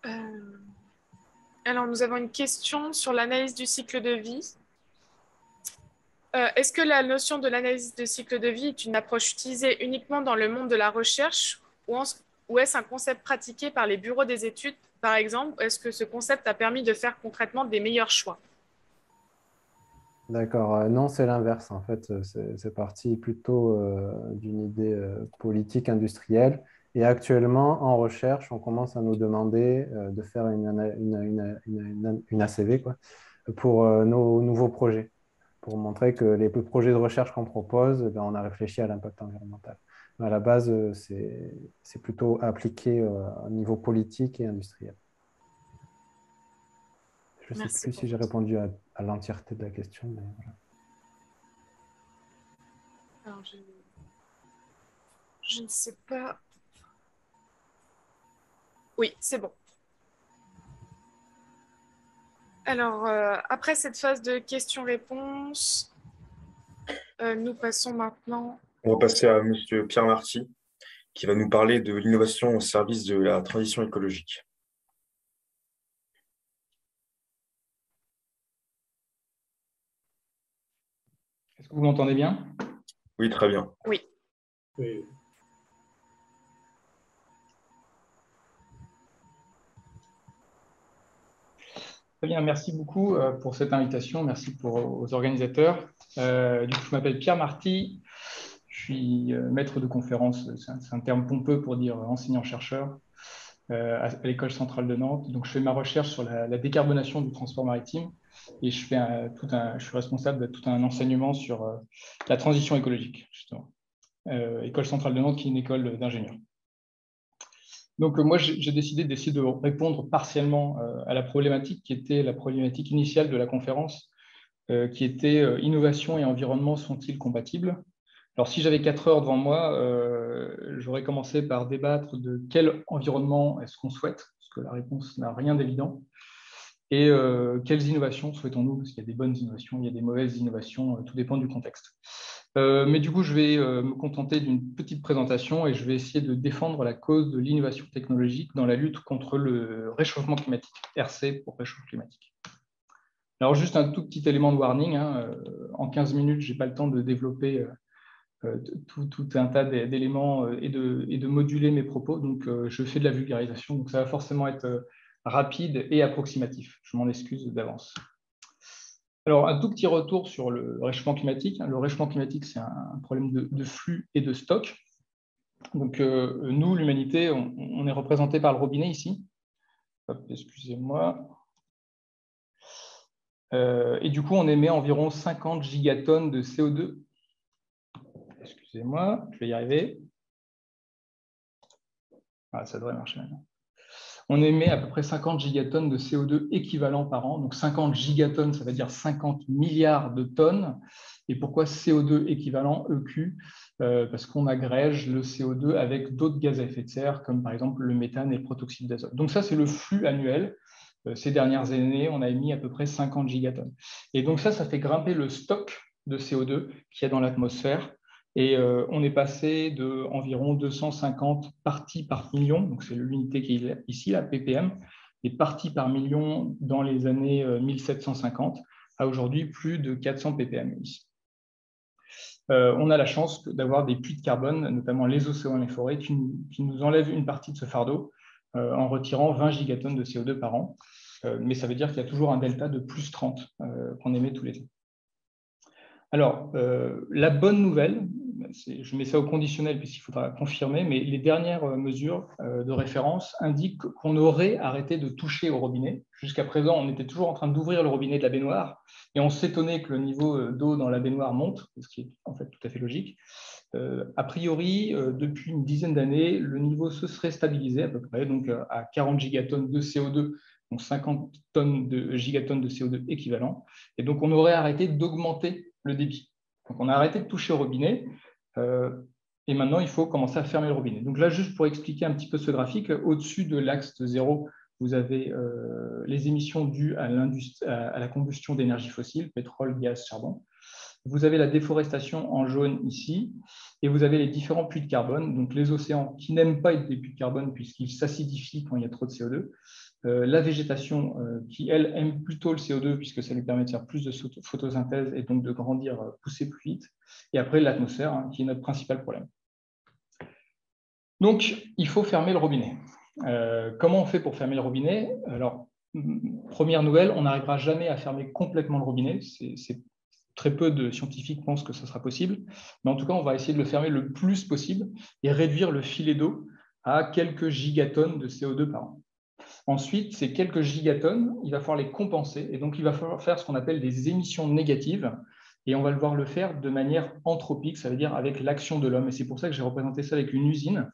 Euh, Alors, nous avons une question sur l'analyse du cycle de vie. Est-ce que la notion de l'analyse de cycle de vie est une approche utilisée uniquement dans le monde de la recherche ou est-ce un concept pratiqué par les bureaux des études, par exemple? Est-ce que ce concept a permis de faire concrètement des meilleurs choix? D'accord. Non, c'est l'inverse. En fait, c'est parti plutôt d'une idée politique industrielle. Et actuellement, en recherche, on commence à nous demander de faire une ACV quoi, pour nos nouveaux projets, pour montrer que les projets de recherche qu'on propose, ben, on a réfléchi à l'impact environnemental. Mais à la base, c'est plutôt appliqué au niveau politique et industriel. Je ne sais Merci plus pour si j'ai votre... répondu à l'entièreté de la question, mais voilà. Alors, je ne sais pas. Oui, c'est bon. Alors, après cette phase de questions-réponses, nous passons maintenant. On va passer à Monsieur Pierre Marty, qui va nous parler de l'innovation au service de la transition écologique. Est-ce que vous m'entendez bien? Oui, très bien. Oui, Oui. Très bien, merci beaucoup pour cette invitation. Merci aux organisateurs. Du coup, je m'appelle Pierre Marty. Je suis maître de conférence. C'est un terme pompeux pour dire enseignant-chercheur à l'École centrale de Nantes. Donc, je fais ma recherche sur la décarbonation du transport maritime et je suis responsable de tout un enseignement sur la transition écologique, justement. École centrale de Nantes, qui est une école d'ingénieurs. Donc, moi, j'ai décidé d'essayer de répondre partiellement à la problématique qui était la problématique initiale de la conférence, qui était innovation et environnement sont-ils compatibles? Alors, si j'avais 4 heures devant moi, j'aurais commencé par débattre de quel environnement est-ce qu'on souhaite, parce que la réponse n'a rien d'évident, et quelles innovations souhaitons-nous, parce qu'il y a des bonnes innovations, il y a des mauvaises innovations, tout dépend du contexte. Mais du coup, je vais me contenter d'une petite présentation et je vais essayer de défendre la cause de l'innovation technologique dans la lutte contre le réchauffement climatique, RC pour réchauffement climatique. Alors, juste un tout petit élément de warning, hein, en 15 minutes, je n'ai pas le temps de développer tout un tas d'éléments et de moduler mes propos, donc je fais de la vulgarisation, donc ça va forcément être rapide et approximatif. Je m'en excuse d'avance. Alors, un tout petit retour sur le réchauffement climatique. Le réchauffement climatique, c'est un problème de flux et de stock. Donc, nous, l'humanité, on est représenté par le robinet ici. Excusez-moi. Et du coup, on émet environ 50 gigatonnes de CO2. Excusez-moi, je vais y arriver. Ah, ça devrait marcher maintenant. On émet à peu près 50 gigatonnes de CO2 équivalent par an. Donc 50 gigatonnes, ça veut dire 50 milliards de tonnes. Et pourquoi CO2 équivalent, EQ? Parce qu'on agrège le CO2 avec d'autres gaz à effet de serre, comme par exemple le méthane et le protoxyde d'azote. Donc ça, c'est le flux annuel. Ces dernières années, on a émis à peu près 50 gigatonnes. Et donc ça fait grimper le stock de CO2 qu'il y a dans l'atmosphère. Et on est passé de environ 250 parties par million, donc c'est l'unité qui est ici, la ppm, des parties par million dans les années 1750, à aujourd'hui plus de 400 ppm ici. On a la chance d'avoir des puits de carbone, notamment les océans et les forêts, qui nous enlèvent une partie de ce fardeau en retirant 20 gigatonnes de CO2 par an. Mais ça veut dire qu'il y a toujours un delta de plus 30 qu'on émet tous les ans. Alors, la bonne nouvelle, je mets ça au conditionnel puisqu'il faudra confirmer, mais les dernières mesures de référence indiquent qu'on aurait arrêté de toucher au robinet. Jusqu'à présent, on était toujours en train d'ouvrir le robinet de la baignoire et on s'étonnait que le niveau d'eau dans la baignoire monte, ce qui est en fait tout à fait logique. A priori, depuis une dizaine d'années, le niveau se serait stabilisé à peu près, donc à 40 gigatonnes de CO2, donc 50 gigatonnes de CO2 équivalent. Et donc, on aurait arrêté d'augmenter le débit. Donc, on a arrêté de toucher au robinet et maintenant, il faut commencer à fermer le robinet. Donc là, juste pour expliquer un petit peu ce graphique, au-dessus de l'axe de 0, vous avez les émissions dues à la combustion d'énergie fossile, pétrole, gaz, charbon. Vous avez la déforestation en jaune ici, et vous avez les différents puits de carbone, donc les océans qui n'aiment pas être des puits de carbone puisqu'ils s'acidifient quand il y a trop de CO2, la végétation qui, elle, aime plutôt le CO2 puisque ça lui permet de faire plus de photosynthèse et donc de grandir, pousser plus vite, et après l'atmosphère, hein, qui est notre principal problème. Donc, il faut fermer le robinet. Comment on fait pour fermer le robinet? Alors, première nouvelle, on n'arrivera jamais à fermer complètement le robinet. Très peu de scientifiques pensent que ce sera possible. Mais en tout cas, on va essayer de le fermer le plus possible et réduire le filet d'eau à quelques gigatonnes de CO2 par an. Ensuite, ces quelques gigatonnes, il va falloir les compenser. Et donc, il va falloir faire ce qu'on appelle des émissions négatives. Et on va devoir le faire de manière anthropique, ça veut dire avec l'action de l'homme. Et c'est pour ça que j'ai représenté ça avec une usine.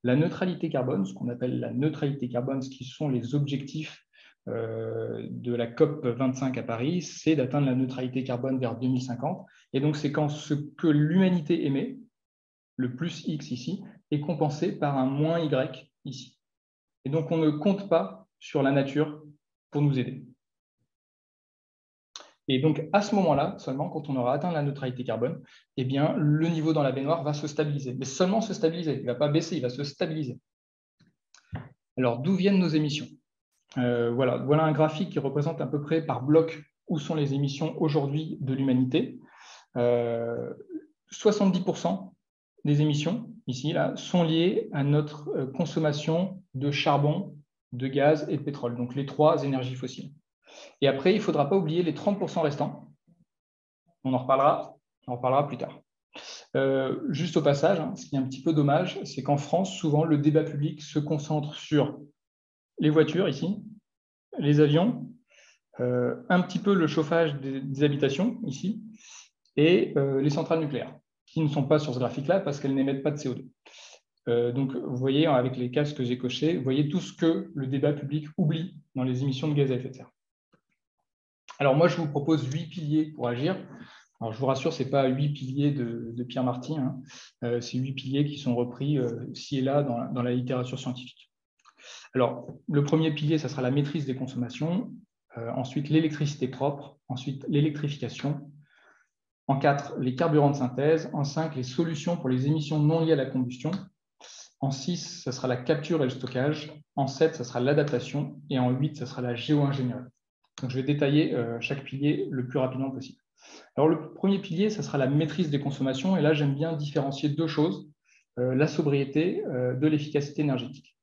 La neutralité carbone, ce qu'on appelle la neutralité carbone, ce qui sont les objectifs de la COP 25 à Paris, c'est d'atteindre la neutralité carbone vers 2050. Et donc, c'est quand ce que l'humanité émet, le plus X ici, est compensé par un moins Y ici. Et donc, on ne compte pas sur la nature pour nous aider. Et donc, à ce moment-là, seulement quand on aura atteint la neutralité carbone, eh bien, le niveau dans la baignoire va se stabiliser. Mais seulement se stabiliser, il ne va pas baisser, il va se stabiliser. Alors, d'où viennent nos émissions? Voilà un graphique qui représente à peu près par bloc où sont les émissions aujourd'hui de l'humanité. 70% des émissions, ici, là, sont liées à notre consommation de charbon, de gaz et de pétrole, donc les trois énergies fossiles. Et après, il ne faudra pas oublier les 30% restants. On en reparlera plus tard. Juste au passage, hein, ce qui est un petit peu dommage, c'est qu'en France, souvent, le débat public se concentre sur les voitures ici, les avions, un petit peu le chauffage des habitations ici, et les centrales nucléaires, qui ne sont pas sur ce graphique-là parce qu'elles n'émettent pas de CO2. Donc, vous voyez, avec les cases que j'ai cochées, vous voyez tout ce que le débat public oublie dans les émissions de gaz à effet de serre. Alors, moi, je vous propose 8 piliers pour agir. Alors, je vous rassure, ce n'est pas 8 piliers de Pierre Marty, hein. C'est 8 piliers qui sont repris ci et là dans la littérature scientifique. Alors, le premier pilier, ça sera la maîtrise des consommations. Ensuite, l'électricité propre. Ensuite, l'électrification. En 4, les carburants de synthèse. En 5, les solutions pour les émissions non liées à la combustion. En 6, ça sera la capture et le stockage. En 7, ça sera l'adaptation. Et en 8, ça sera la géo-ingénierie. Donc, je vais détailler chaque pilier le plus rapidement possible. Alors, le premier pilier, ça sera la maîtrise des consommations. Et là, j'aime bien différencier deux choses, la sobriété de l'efficacité énergétique.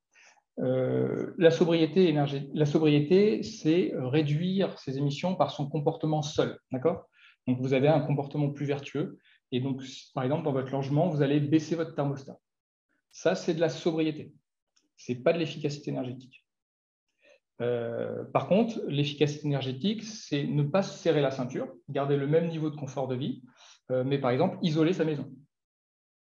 La sobriété, c'est réduire ses émissions par son comportement seul. D'accord ? Donc, vous avez un comportement plus vertueux. Et donc, par exemple, dans votre logement, vous allez baisser votre thermostat. Ça, c'est de la sobriété. Ce n'est pas de l'efficacité énergétique. Par contre, l'efficacité énergétique, c'est ne pas se serrer la ceinture, garder le même niveau de confort de vie, mais par exemple, isoler sa maison.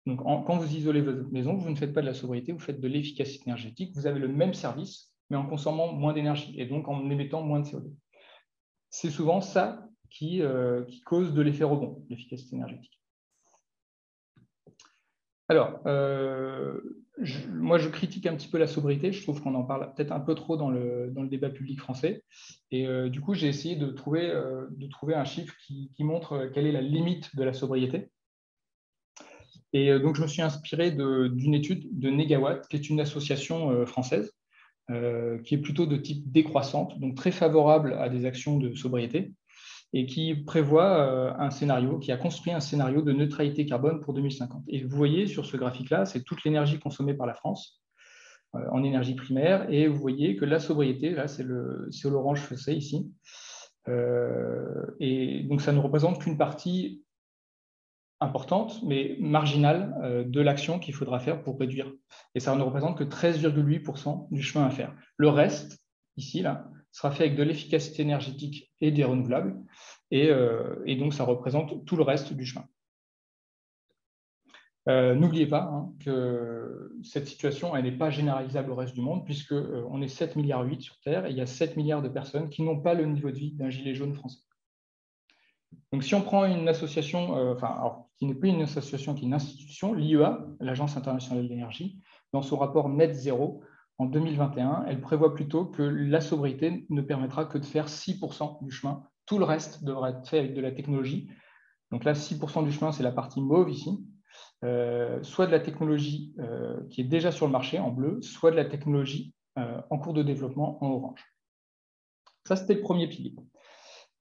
Donc, quand vous isolez votre maison, vous ne faites pas de la sobriété, vous faites de l'efficacité énergétique. Vous avez le même service, mais en consommant moins d'énergie et donc en émettant moins de CO2. C'est souvent ça qui cause de l'effet rebond, l'efficacité énergétique. Alors, moi, je critique un petit peu la sobriété. Je trouve qu'on en parle peut-être un peu trop dans le débat public français. Et du coup, j'ai essayé de trouver un chiffre qui montre quelle est la limite de la sobriété. Et donc, je me suis inspiré d'une étude de Negawatt, qui est une association française, qui est plutôt de type décroissante, donc très favorable à des actions de sobriété, et qui prévoit un scénario, qui a construit un scénario de neutralité carbone pour 2050. Et vous voyez sur ce graphique-là, c'est toute l'énergie consommée par la France en énergie primaire, et vous voyez que la sobriété, là, c'est l'orange foncé ici, et donc ça ne représente qu'une partie importante, mais marginale de l'action qu'il faudra faire pour réduire. Et ça ne représente que 13,8% du chemin à faire. Le reste, ici, là, sera fait avec de l'efficacité énergétique et des renouvelables, et donc ça représente tout le reste du chemin. N'oubliez pas que cette situation, elle n'est pas généralisable au reste du monde, puisqu'on est 7,8 milliards sur Terre, et il y a 7 milliards de personnes qui n'ont pas le niveau de vie d'un gilet jaune français. Donc, si on prend une association, qui n'est plus une association, qui est une institution, l'IEA, l'Agence internationale de l'énergie, dans son rapport Net Zéro, en 2021, elle prévoit plutôt que la sobriété ne permettra que de faire 6% du chemin. Tout le reste devra être fait avec de la technologie Donc là, 6% du chemin, c'est la partie mauve ici. Soit de la technologie qui est déjà sur le marché en bleu, soit de la technologie en cours de développement en orange. Ça, c'était le premier pilier.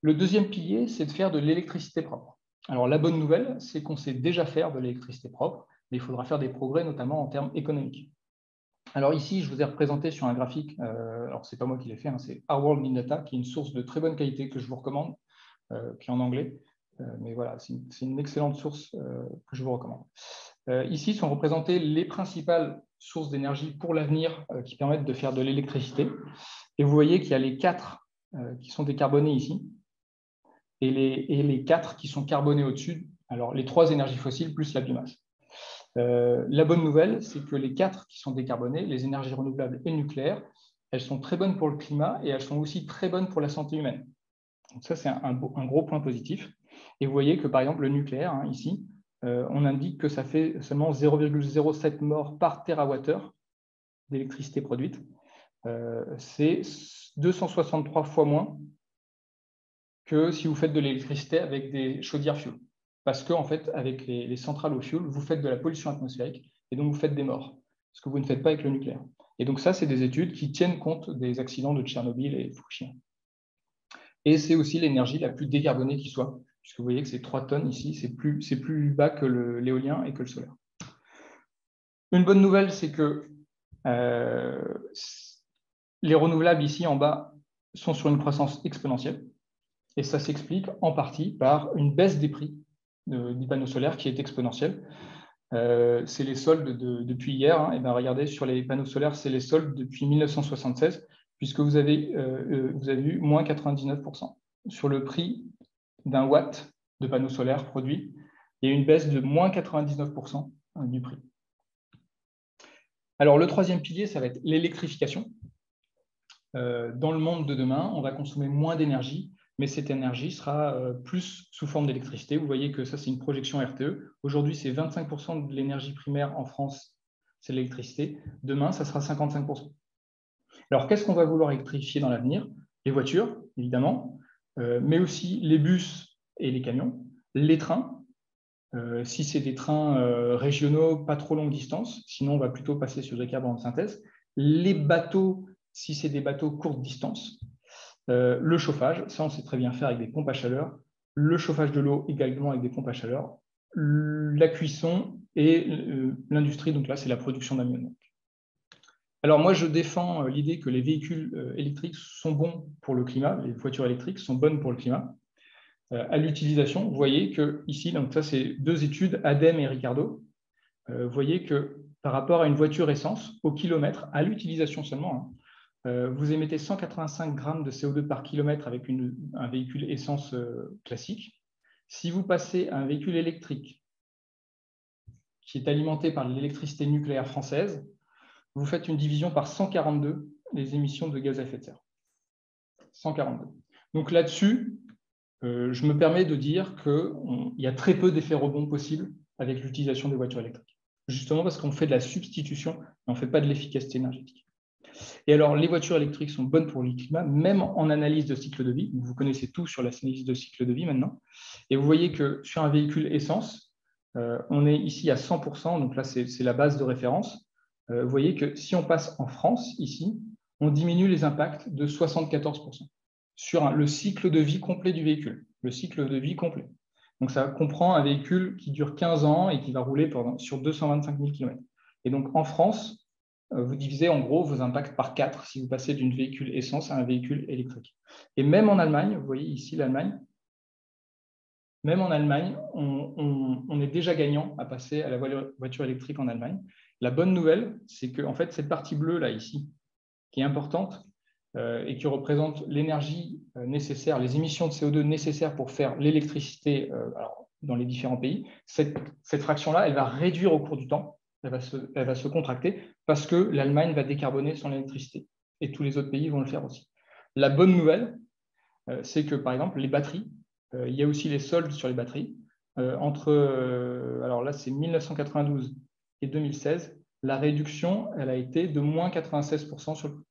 Le deuxième pilier, c'est de faire de l'électricité propre. Alors, la bonne nouvelle, c'est qu'on sait déjà faire de l'électricité propre, mais il faudra faire des progrès, notamment en termes économiques. Alors ici, je vous ai représenté sur un graphique, alors ce n'est pas moi qui l'ai fait, hein, c'est Our World in Data, qui est une source de très bonne qualité que je vous recommande, qui est en anglais, mais voilà, c'est une excellente source que je vous recommande. Ici sont représentées les principales sources d'énergie pour l'avenir qui permettent de faire de l'électricité. Et vous voyez qu'il y a les 4 qui sont décarbonés ici, et les 4 qui sont carbonés au-dessus, alors les 3 énergies fossiles plus la biomasse. La bonne nouvelle, c'est que les 4 qui sont décarbonés, les énergies renouvelables et nucléaires, elles sont très bonnes pour le climat et elles sont aussi très bonnes pour la santé humaine. Donc ça, c'est un gros point positif. Et vous voyez que, par exemple, le nucléaire, hein, ici, on indique que ça fait seulement 0,07 morts par térawattheure d'électricité produite. C'est 263 fois moins que si vous faites de l'électricité avec des chaudières fuel. Parce qu'en fait, avec les centrales au fuel, vous faites de la pollution atmosphérique et donc vous faites des morts, ce que vous ne faites pas avec le nucléaire. Et donc ça, c'est des études qui tiennent compte des accidents de Tchernobyl et Fukushima. Et c'est aussi l'énergie la plus décarbonée qui soit, puisque vous voyez que c'est 3 tonnes ici, c'est plus bas que l'éolien et que le solaire. Une bonne nouvelle, c'est que les renouvelables ici en bas sont sur une croissance exponentielle. Et ça s'explique en partie par une baisse des prix des panneaux solaires qui est exponentielle. C'est les soldes depuis hier. Hein. Et bien, regardez, sur les panneaux solaires, c'est les soldes depuis 1976, puisque vous avez eu moins 99%. Sur le prix d'un watt de panneaux solaires produits, il y a une baisse de moins 99% du prix. Alors, le troisième pilier, ça va être l'électrification. Dans le monde de demain, on va consommer moins d'énergie, mais cette énergie sera plus sous forme d'électricité. Vous voyez que ça, c'est une projection RTE. Aujourd'hui, c'est 25% de l'énergie primaire en France, c'est l'électricité. Demain, ça sera 55%. Alors, qu'est-ce qu'on va vouloir électrifier dans l'avenir? Les voitures, évidemment, mais aussi les bus et les camions, les trains, si c'est des trains régionaux, pas trop longue distance, sinon on va plutôt passer sur des carburants de synthèse, les bateaux, si c'est des bateaux courte distance, le chauffage, ça on sait très bien faire avec des pompes à chaleur, le chauffage de l'eau également avec des pompes à chaleur, la cuisson et l'industrie, donc là c'est la production d'ammoniac. Alors moi je défends l'idée que les véhicules électriques sont bons pour le climat, les voitures électriques sont bonnes pour le climat. À l'utilisation, vous voyez que ici, donc ça c'est 2 études, ADEME et Ricardo, vous voyez que par rapport à une voiture essence, au kilomètre, à l'utilisation seulement, hein, vous émettez 185 grammes de CO2 par kilomètre avec un véhicule essence classique. Si vous passez à un véhicule électrique qui est alimenté par l'électricité nucléaire française, vous faites une division par 142 les émissions de gaz à effet de serre. 142. Donc là-dessus, je me permets de dire qu'il y a très peu d'effets rebonds possibles avec l'utilisation des voitures électriques. Justement parce qu'on fait de la substitution, mais on ne fait pas de l'efficacité énergétique. Et alors, les voitures électriques sont bonnes pour le climat, même en analyse de cycle de vie. Vous connaissez tout sur l'analyse de cycle de vie maintenant. Et vous voyez que sur un véhicule essence, on est ici à 100%, donc là, c'est la base de référence. Vous voyez que si on passe en France, ici, on diminue les impacts de 74% sur le cycle de vie complet du véhicule, le cycle de vie complet. Donc, ça comprend un véhicule qui dure 15 ans et qui va rouler sur 225 000 km. Et donc, en France, vous divisez en gros vos impacts par 4 si vous passez d'une véhicule essence à un véhicule électrique. Et même en Allemagne, vous voyez ici l'Allemagne, même en Allemagne, on est déjà gagnant à passer à la voiture électrique en Allemagne. La bonne nouvelle, c'est que en fait, cette partie bleue là ici, qui est importante et qui représente l'énergie nécessaire, les émissions de CO2 nécessaires pour faire l'électricité dans les différents pays, cette fraction-là, elle va réduire au cours du temps, elle va se contracter parce que l'Allemagne va décarboner son électricité et tous les autres pays vont le faire aussi. La bonne nouvelle, c'est que par exemple, les batteries, il y a aussi les soldes sur les batteries. Alors là, c'est 1992 et 2016, la réduction, elle a été de moins 96% sur le prix.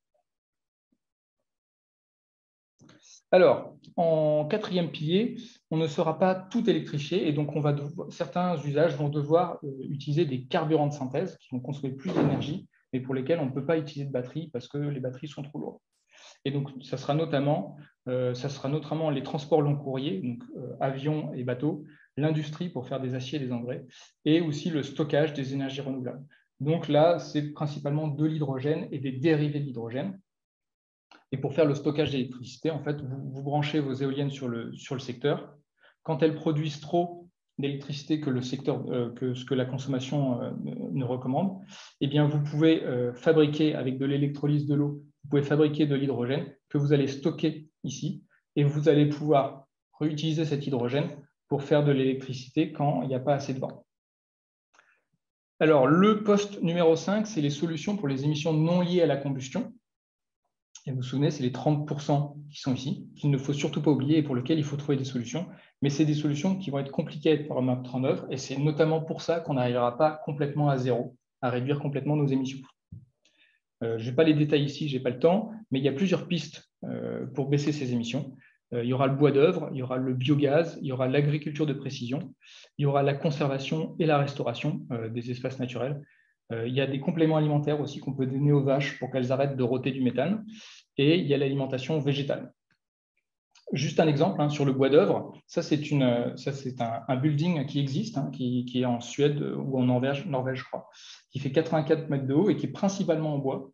Alors, en quatrième pilier, on ne sera pas tout électrifié et donc certains usages vont devoir utiliser des carburants de synthèse qui vont consommer plus d'énergie, mais pour lesquels on ne peut pas utiliser de batterie parce que les batteries sont trop lourdes. Et donc, ça sera notamment les transports long courriers, donc avions et bateaux, l'industrie pour faire des aciers et des engrais, et aussi le stockage des énergies renouvelables. Donc là, c'est principalement de l'hydrogène et des dérivés de l'hydrogène. Et pour faire le stockage d'électricité, en fait, vous branchez vos éoliennes sur le secteur. Quand elles produisent trop d'électricité que ce que la consommation ne recommande, eh bien, vous pouvez fabriquer avec de l'électrolyse de l'eau, vous pouvez fabriquer de l'hydrogène que vous allez stocker ici et vous allez pouvoir réutiliser cet hydrogène pour faire de l'électricité quand il n'y a pas assez de vent. Alors, le poste numéro 5, c'est les solutions pour les émissions non liées à la combustion. Et vous vous souvenez, c'est les 30% qui sont ici, qu'il ne faut surtout pas oublier et pour lesquels il faut trouver des solutions. Mais c'est des solutions qui vont être compliquées à être mettre en œuvre et c'est notamment pour ça qu'on n'arrivera pas complètement à zéro, à réduire complètement nos émissions. Je ne vais pas les détailler ici, je n'ai pas le temps, mais il y a plusieurs pistes pour baisser ces émissions. Il y aura le bois d'œuvre, il y aura le biogaz, il y aura l'agriculture de précision, il y aura la conservation et la restauration des espaces naturels. Il y a des compléments alimentaires aussi qu'on peut donner aux vaches pour qu'elles arrêtent de rôter du méthane. Et il y a l'alimentation végétale. Juste un exemple sur le bois d'œuvre. Ça, c'est un building qui existe, qui est en Suède ou en Norvège, je crois, qui fait 84 mètres de haut et qui est principalement en bois.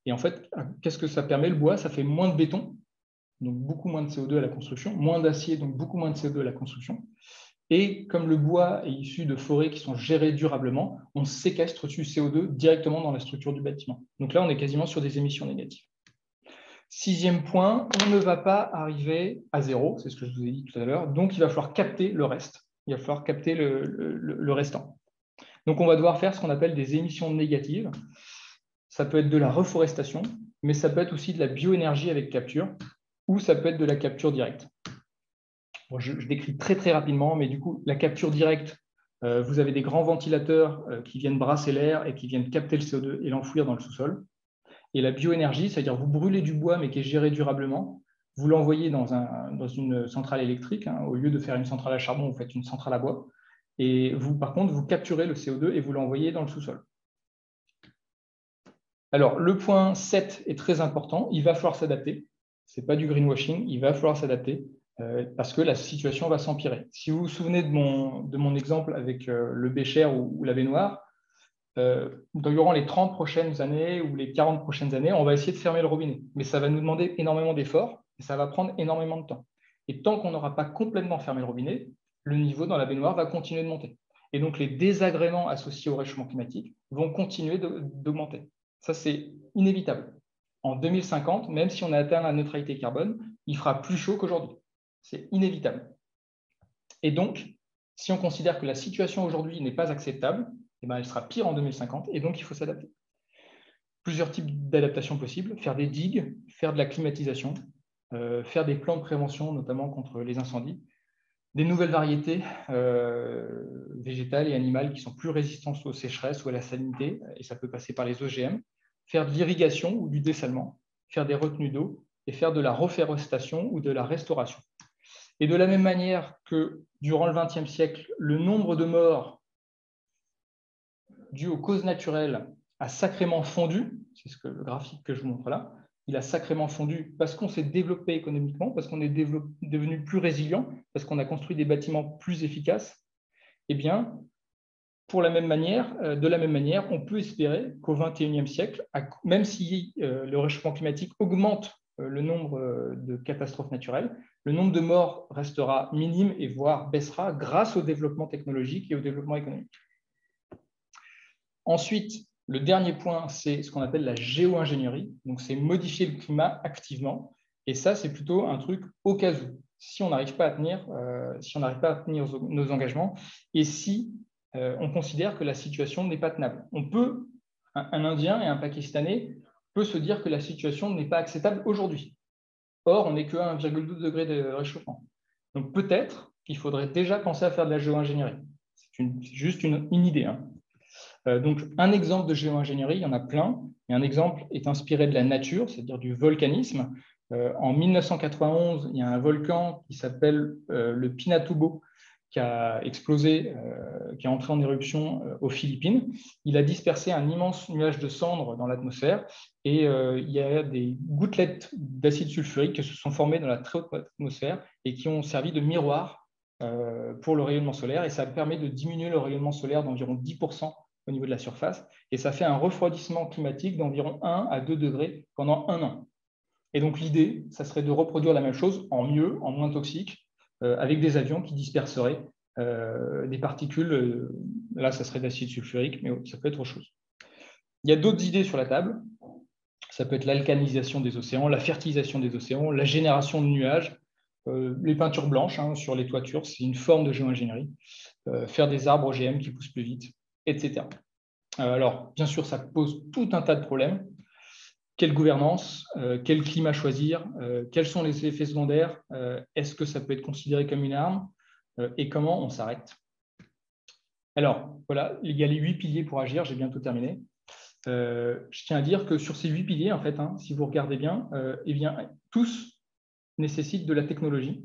Et en fait, qu'est-ce que ça permet, le bois? Ça fait moins de béton, donc beaucoup moins de CO2 à la construction, moins d'acier, donc beaucoup moins de CO2 à la construction. Et comme le bois est issu de forêts qui sont gérées durablement, on séquestre du CO2 directement dans la structure du bâtiment. Donc là, on est quasiment sur des émissions négatives. Sixième point, on ne va pas arriver à zéro, c'est ce que je vous ai dit tout à l'heure, donc il va falloir capter le reste. Il va falloir capter le restant. Donc on va devoir faire ce qu'on appelle des émissions négatives. Ça peut être de la reforestation, mais ça peut être aussi de la bioénergie avec capture, ou ça peut être de la capture directe. Bon, je décris très très rapidement, mais du coup, la capture directe, vous avez des grands ventilateurs qui viennent brasser l'air et qui viennent capter le CO2 et l'enfouir dans le sous-sol. Et la bioénergie, c'est-à-dire vous brûlez du bois, mais qui est géré durablement, vous l'envoyez dans une centrale électrique. Au lieu de faire une centrale à charbon, vous faites une centrale à bois. Et vous, par contre, vous capturez le CO2 et vous l'envoyez dans le sous-sol. Alors, le point 7 est très important. Il va falloir s'adapter. Ce n'est pas du greenwashing. Il va falloir s'adapter parce que la situation va s'empirer. Si vous vous souvenez de mon exemple avec le Bécher ou la baignoire, durant les 30 prochaines années ou les 40 prochaines années, on va essayer de fermer le robinet. Mais ça va nous demander énormément d'efforts et ça va prendre énormément de temps. Et tant qu'on n'aura pas complètement fermé le robinet, le niveau dans la baignoire va continuer de monter. Et donc, les désagréments associés au réchauffement climatique vont continuer d'augmenter. Ça, c'est inévitable. En 2050, même si on a atteint la neutralité carbone, il fera plus chaud qu'aujourd'hui. C'est inévitable. Et donc, si on considère que la situation aujourd'hui n'est pas acceptable, eh bien, elle sera pire en 2050 et donc il faut s'adapter. Plusieurs types d'adaptations possibles, faire des digues, faire de la climatisation, faire des plans de prévention, notamment contre les incendies, des nouvelles variétés végétales et animales qui sont plus résistantes aux sécheresses ou à la salinité, et ça peut passer par les OGM, faire de l'irrigation ou du dessalement, faire des retenues d'eau et faire de la reforestation ou de la restauration. Et de la même manière que durant le XXe siècle, le nombre de morts dû aux causes naturelles a sacrément fondu, c'est le graphique que je vous montre là, il a sacrément fondu parce qu'on s'est développé économiquement, parce qu'on est devenu plus résilient, parce qu'on a construit des bâtiments plus efficaces. Eh bien, de la même manière, on peut espérer qu'au XXIe siècle, même si le réchauffement climatique augmente le nombre de catastrophes naturelles, le nombre de morts restera minime et voire baissera grâce au développement technologique et au développement économique. Ensuite, le dernier point, c'est ce qu'on appelle la géo-ingénierie. Donc, c'est modifier le climat activement. Et ça, c'est plutôt un truc au cas où, si on n'arrive pas à tenir, nos engagements et si on considère que la situation n'est pas tenable. Un Indien et un Pakistanais peut se dire que la situation n'est pas acceptable aujourd'hui. Or, on n'est que à 1,2 degré de réchauffement. Donc, peut-être qu'il faudrait déjà penser à faire de la géo-ingénierie. C'est juste une idée. Donc, un exemple de géo-ingénierie, il y en a plein. Et un exemple est inspiré de la nature, c'est-à-dire du volcanisme. En 1991, il y a un volcan qui s'appelle le Pinatubo qui a explosé, qui est entré en éruption aux Philippines. Il a dispersé un immense nuage de cendres dans l'atmosphère et il y a des gouttelettes d'acide sulfurique qui se sont formées dans la très haute atmosphère et qui ont servi de miroir pour le rayonnement solaire. Et ça permet de diminuer le rayonnement solaire d'environ 10% au niveau de la surface. Et ça fait un refroidissement climatique d'environ 1 à 2 degrés pendant 1 an. Et donc l'idée, ça serait de reproduire la même chose en mieux, en moins toxique, avec des avions qui disperseraient des particules. Là, ça serait d'acide sulfurique, mais ça peut être autre chose. Il y a d'autres idées sur la table. Ça peut être l'alcanisation des océans, la fertilisation des océans, la génération de nuages, les peintures blanches sur les toitures, c'est une forme de géo-ingénierie, faire des arbres OGM qui poussent plus vite, etc. Alors, bien sûr, ça pose tout un tas de problèmes. Quelle gouvernance, quel climat choisir, quels sont les effets secondaires, est-ce que ça peut être considéré comme une arme et comment on s'arrête. Alors, voilà, il y a les 8 piliers pour agir, j'ai bientôt terminé. Je tiens à dire que sur ces 8 piliers, en fait, si vous regardez bien, eh bien, tous nécessitent de la technologie,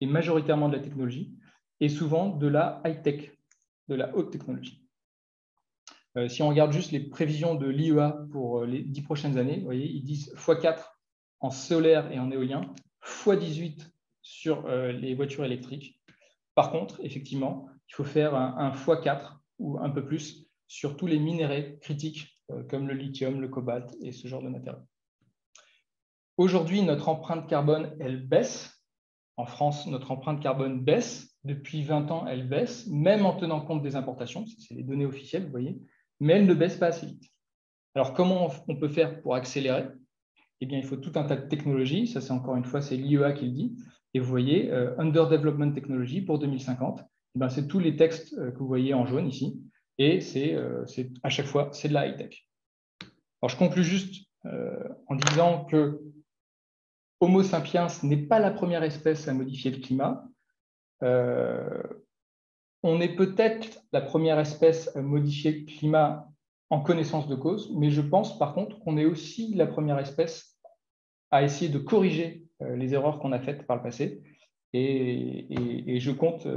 et majoritairement de la technologie, et souvent de la high-tech, de la haute technologie. Si on regarde juste les prévisions de l'IEA pour les 10 prochaines années, vous voyez, ils disent x4 en solaire et en éolien, x18 sur les voitures électriques. Par contre, effectivement, il faut faire un x4 ou un peu plus sur tous les minéraux critiques comme le lithium, le cobalt et ce genre de matériaux. Aujourd'hui, notre empreinte carbone, elle baisse. En France, notre empreinte carbone baisse. Depuis 20 ans, elle baisse, même en tenant compte des importations. C'est les données officielles, vous voyez. Mais elle ne baisse pas assez vite. Alors, comment on peut faire pour accélérer? Eh bien, il faut tout un tas de technologies. Ça, c'est encore une fois, c'est l'IEA qui le dit. Et vous voyez, Under Development Technology pour 2050, eh c'est tous les textes que vous voyez en jaune ici. Et c'est à chaque fois, c'est de la high-tech. Alors, je conclue juste en disant que Homo sapiens n'est pas la première espèce à modifier le climat. On est peut-être la première espèce à modifier le climat en connaissance de cause, mais je pense par contre qu'on est aussi la première espèce à essayer de corriger les erreurs qu'on a faites par le passé. Et je compte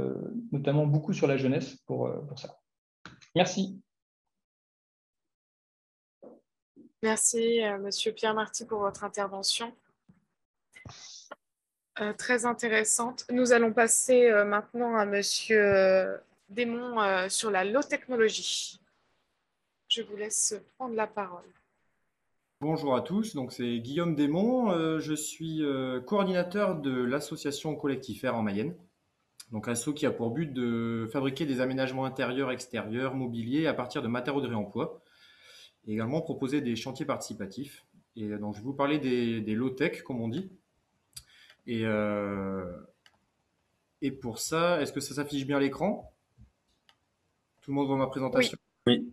notamment beaucoup sur la jeunesse pour ça. Merci. Merci, Monsieur Pierre Marty, pour votre intervention. Très intéressante. Nous allons passer maintenant à Monsieur Démon sur la low technologie. Je vous laisse prendre la parole. Bonjour à tous, donc c'est Guillaume Démon, je suis coordinateur de l'association Collectifère en Mayenne. Donc asso qui a pour but de fabriquer des aménagements intérieurs, extérieurs, mobiliers à partir de matériaux de réemploi et également proposer des chantiers participatifs. Et donc je vais vous parler des low-tech comme on dit. Et pour ça, est-ce que ça s'affiche bien à l'écran? Tout le monde voit ma présentation? Oui.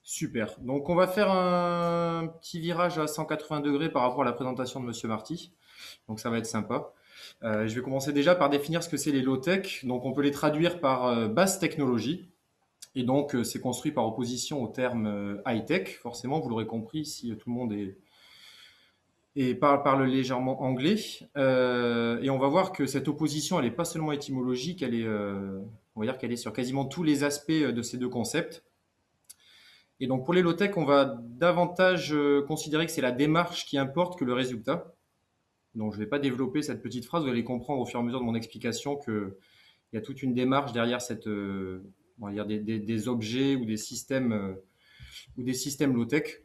Super. Donc, on va faire un petit virage à 180 degrés par rapport à la présentation de Monsieur Marty. Donc, ça va être sympa. Je vais commencer déjà par définir ce que c'est les low-tech. Donc, on peut les traduire par basse technologie. Et donc, c'est construit par opposition au terme high-tech. Forcément, vous l'aurez compris si tout le monde parle légèrement anglais. Et on va voir que cette opposition, elle n'est pas seulement étymologique, on va dire qu'elle est sur quasiment tous les aspects de ces deux concepts. Et donc pour les low-tech, on va davantage considérer que c'est la démarche qui importe que le résultat. Donc je ne vais pas développer cette petite phrase, vous allez comprendre au fur et à mesure de mon explication qu'il y a toute une démarche derrière on va dire des objets ou des systèmes low-tech.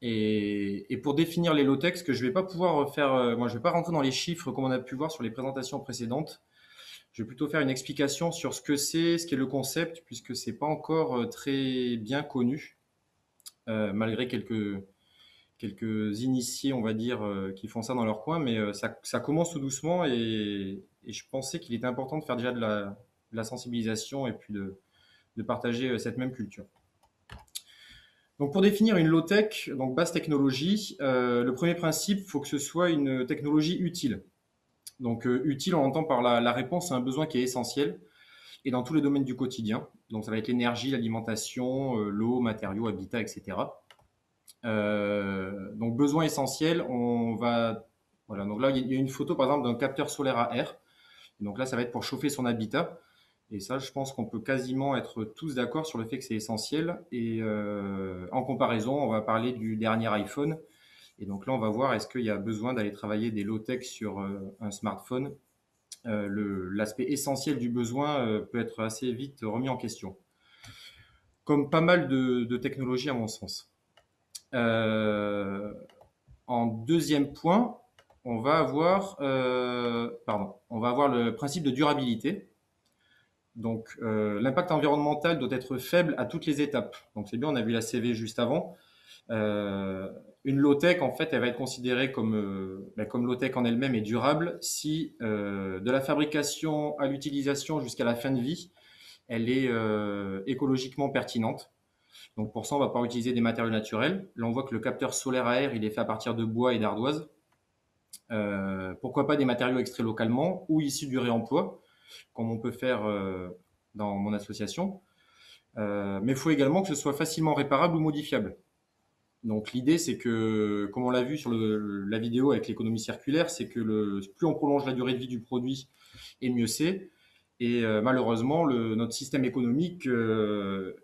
Et pour définir les low-tech, ce que je ne vais pas pouvoir faire, moi je ne vais pas rentrer dans les chiffres comme on a pu voir sur les présentations précédentes. Je vais plutôt faire une explication sur ce qu'est le concept, puisque ce n'est pas encore très bien connu, malgré quelques initiés, on va dire, qui font ça dans leur coin, mais ça commence tout doucement et je pensais qu'il était important de faire déjà de la sensibilisation et puis de partager cette même culture. Donc pour définir une low-tech, donc basse technologie, le premier principe, il faut que ce soit une technologie utile. Donc utile, on entend par la réponse à un besoin qui est essentiel et dans tous les domaines du quotidien. Donc ça va être l'énergie, l'alimentation, l'eau, matériaux, habitat, etc. Donc donc, besoin essentiel, on va... Voilà, donc là, il y a une photo, par exemple, d'un capteur solaire à air. Donc là, ça va être pour chauffer son habitat. Et ça, je pense qu'on peut quasiment être tous d'accord sur le fait que c'est essentiel. Et en comparaison, on va parler du dernier iPhone. Et donc là, on va voir est-ce qu'il y a besoin d'aller travailler des low-tech sur un smartphone. L'aspect essentiel du besoin peut être assez vite remis en question, comme pas mal de technologies à mon sens. En deuxième point, on va avoir le principe de durabilité. Donc, l'impact environnemental doit être faible à toutes les étapes. Donc, c'est bien, on a vu la CV juste avant. Une low-tech, en fait, elle va être considérée comme low-tech en elle-même et durable si, de la fabrication à l'utilisation jusqu'à la fin de vie, elle est écologiquement pertinente. Donc, pour ça, on va pouvoir utiliser des matériaux naturels. Là, on voit que le capteur solaire à air, il est fait à partir de bois et d'ardoise. Pourquoi pas des matériaux extraits localement ou issus du réemploi, comme on peut faire dans mon association. Mais il faut également que ce soit facilement réparable ou modifiable. Donc l'idée, c'est que, comme on l'a vu sur la vidéo avec l'économie circulaire, c'est que plus on prolonge la durée de vie du produit, et mieux c'est. Et malheureusement, notre système économique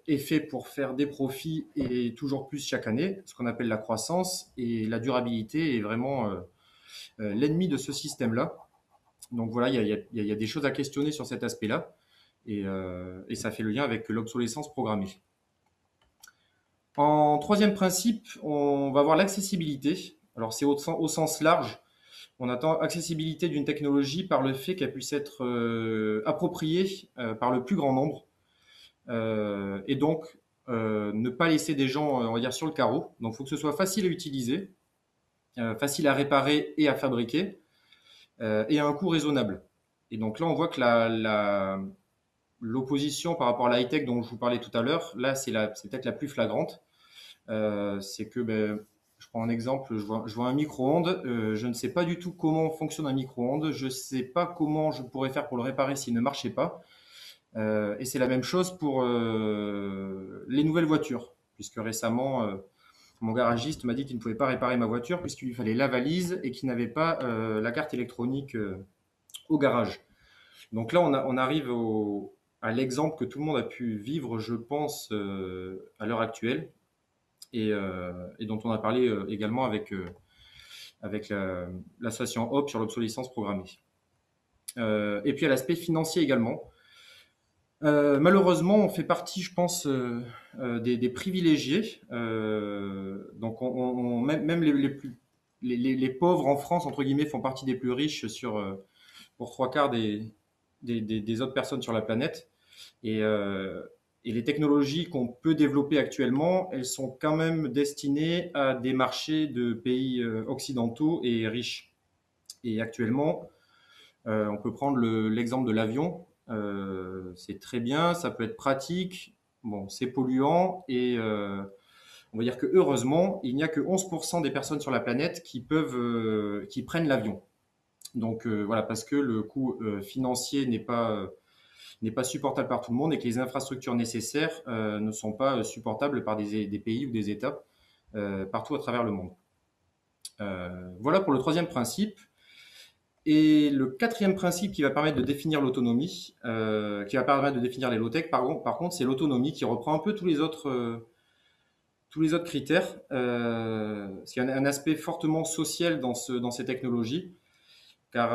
est fait pour faire des profits et toujours plus chaque année, ce qu'on appelle la croissance. Et la durabilité est vraiment l'ennemi de ce système-là. Donc voilà, il y a des choses à questionner sur cet aspect-là. Et ça fait le lien avec l'obsolescence programmée. En troisième principe, on va voir l'accessibilité. Alors c'est au sens large. On attend accessibilité d'une technologie par le fait qu'elle puisse être appropriée par le plus grand nombre. Et donc, ne pas laisser des gens, on va dire, sur le carreau. Donc, il faut que ce soit facile à utiliser, facile à réparer et à fabriquer, et à un coût raisonnable. Et donc là, on voit que l'opposition par rapport à la high-tech dont je vous parlais tout à l'heure, là, c'est peut-être la plus flagrante. C'est que, je prends un exemple, je vois un micro-ondes, je ne sais pas du tout comment fonctionne un micro-ondes, je ne sais pas comment je pourrais faire pour le réparer s'il ne marchait pas. Et c'est la même chose pour les nouvelles voitures, puisque récemment, mon garagiste m'a dit qu'il ne pouvait pas réparer ma voiture puisqu'il lui fallait la valise et qu'il n'avait pas la carte électronique au garage. Donc là, on arrive à l'exemple que tout le monde a pu vivre, je pense, à l'heure actuelle, et dont on a parlé également avec l'association HOP sur l'obsolescence programmée. Et puis à l'aspect financier également. Malheureusement, on fait partie, je pense, des privilégiés. Donc, même les pauvres en France, entre guillemets, font partie des plus riches pour 3/4 des autres personnes sur la planète. Et les technologies qu'on peut développer actuellement, elles sont quand même destinées à des marchés de pays occidentaux et riches. Et actuellement, on peut prendre l'exemple de l'avion. C'est très bien, ça peut être pratique, bon, c'est polluant et on va dire que heureusement, il n'y a que 11% des personnes sur la planète qui prennent l'avion. Donc voilà, parce que le coût financier n'est pas supportable par tout le monde et que les infrastructures nécessaires ne sont pas supportables par des pays ou des États partout à travers le monde. Voilà pour le troisième principe. Et le quatrième principe qui va permettre de définir l'autonomie, qui va permettre de définir les low-tech, par contre, c'est l'autonomie qui reprend un peu tous les autres critères. Il y a un aspect fortement social dans ces technologies, car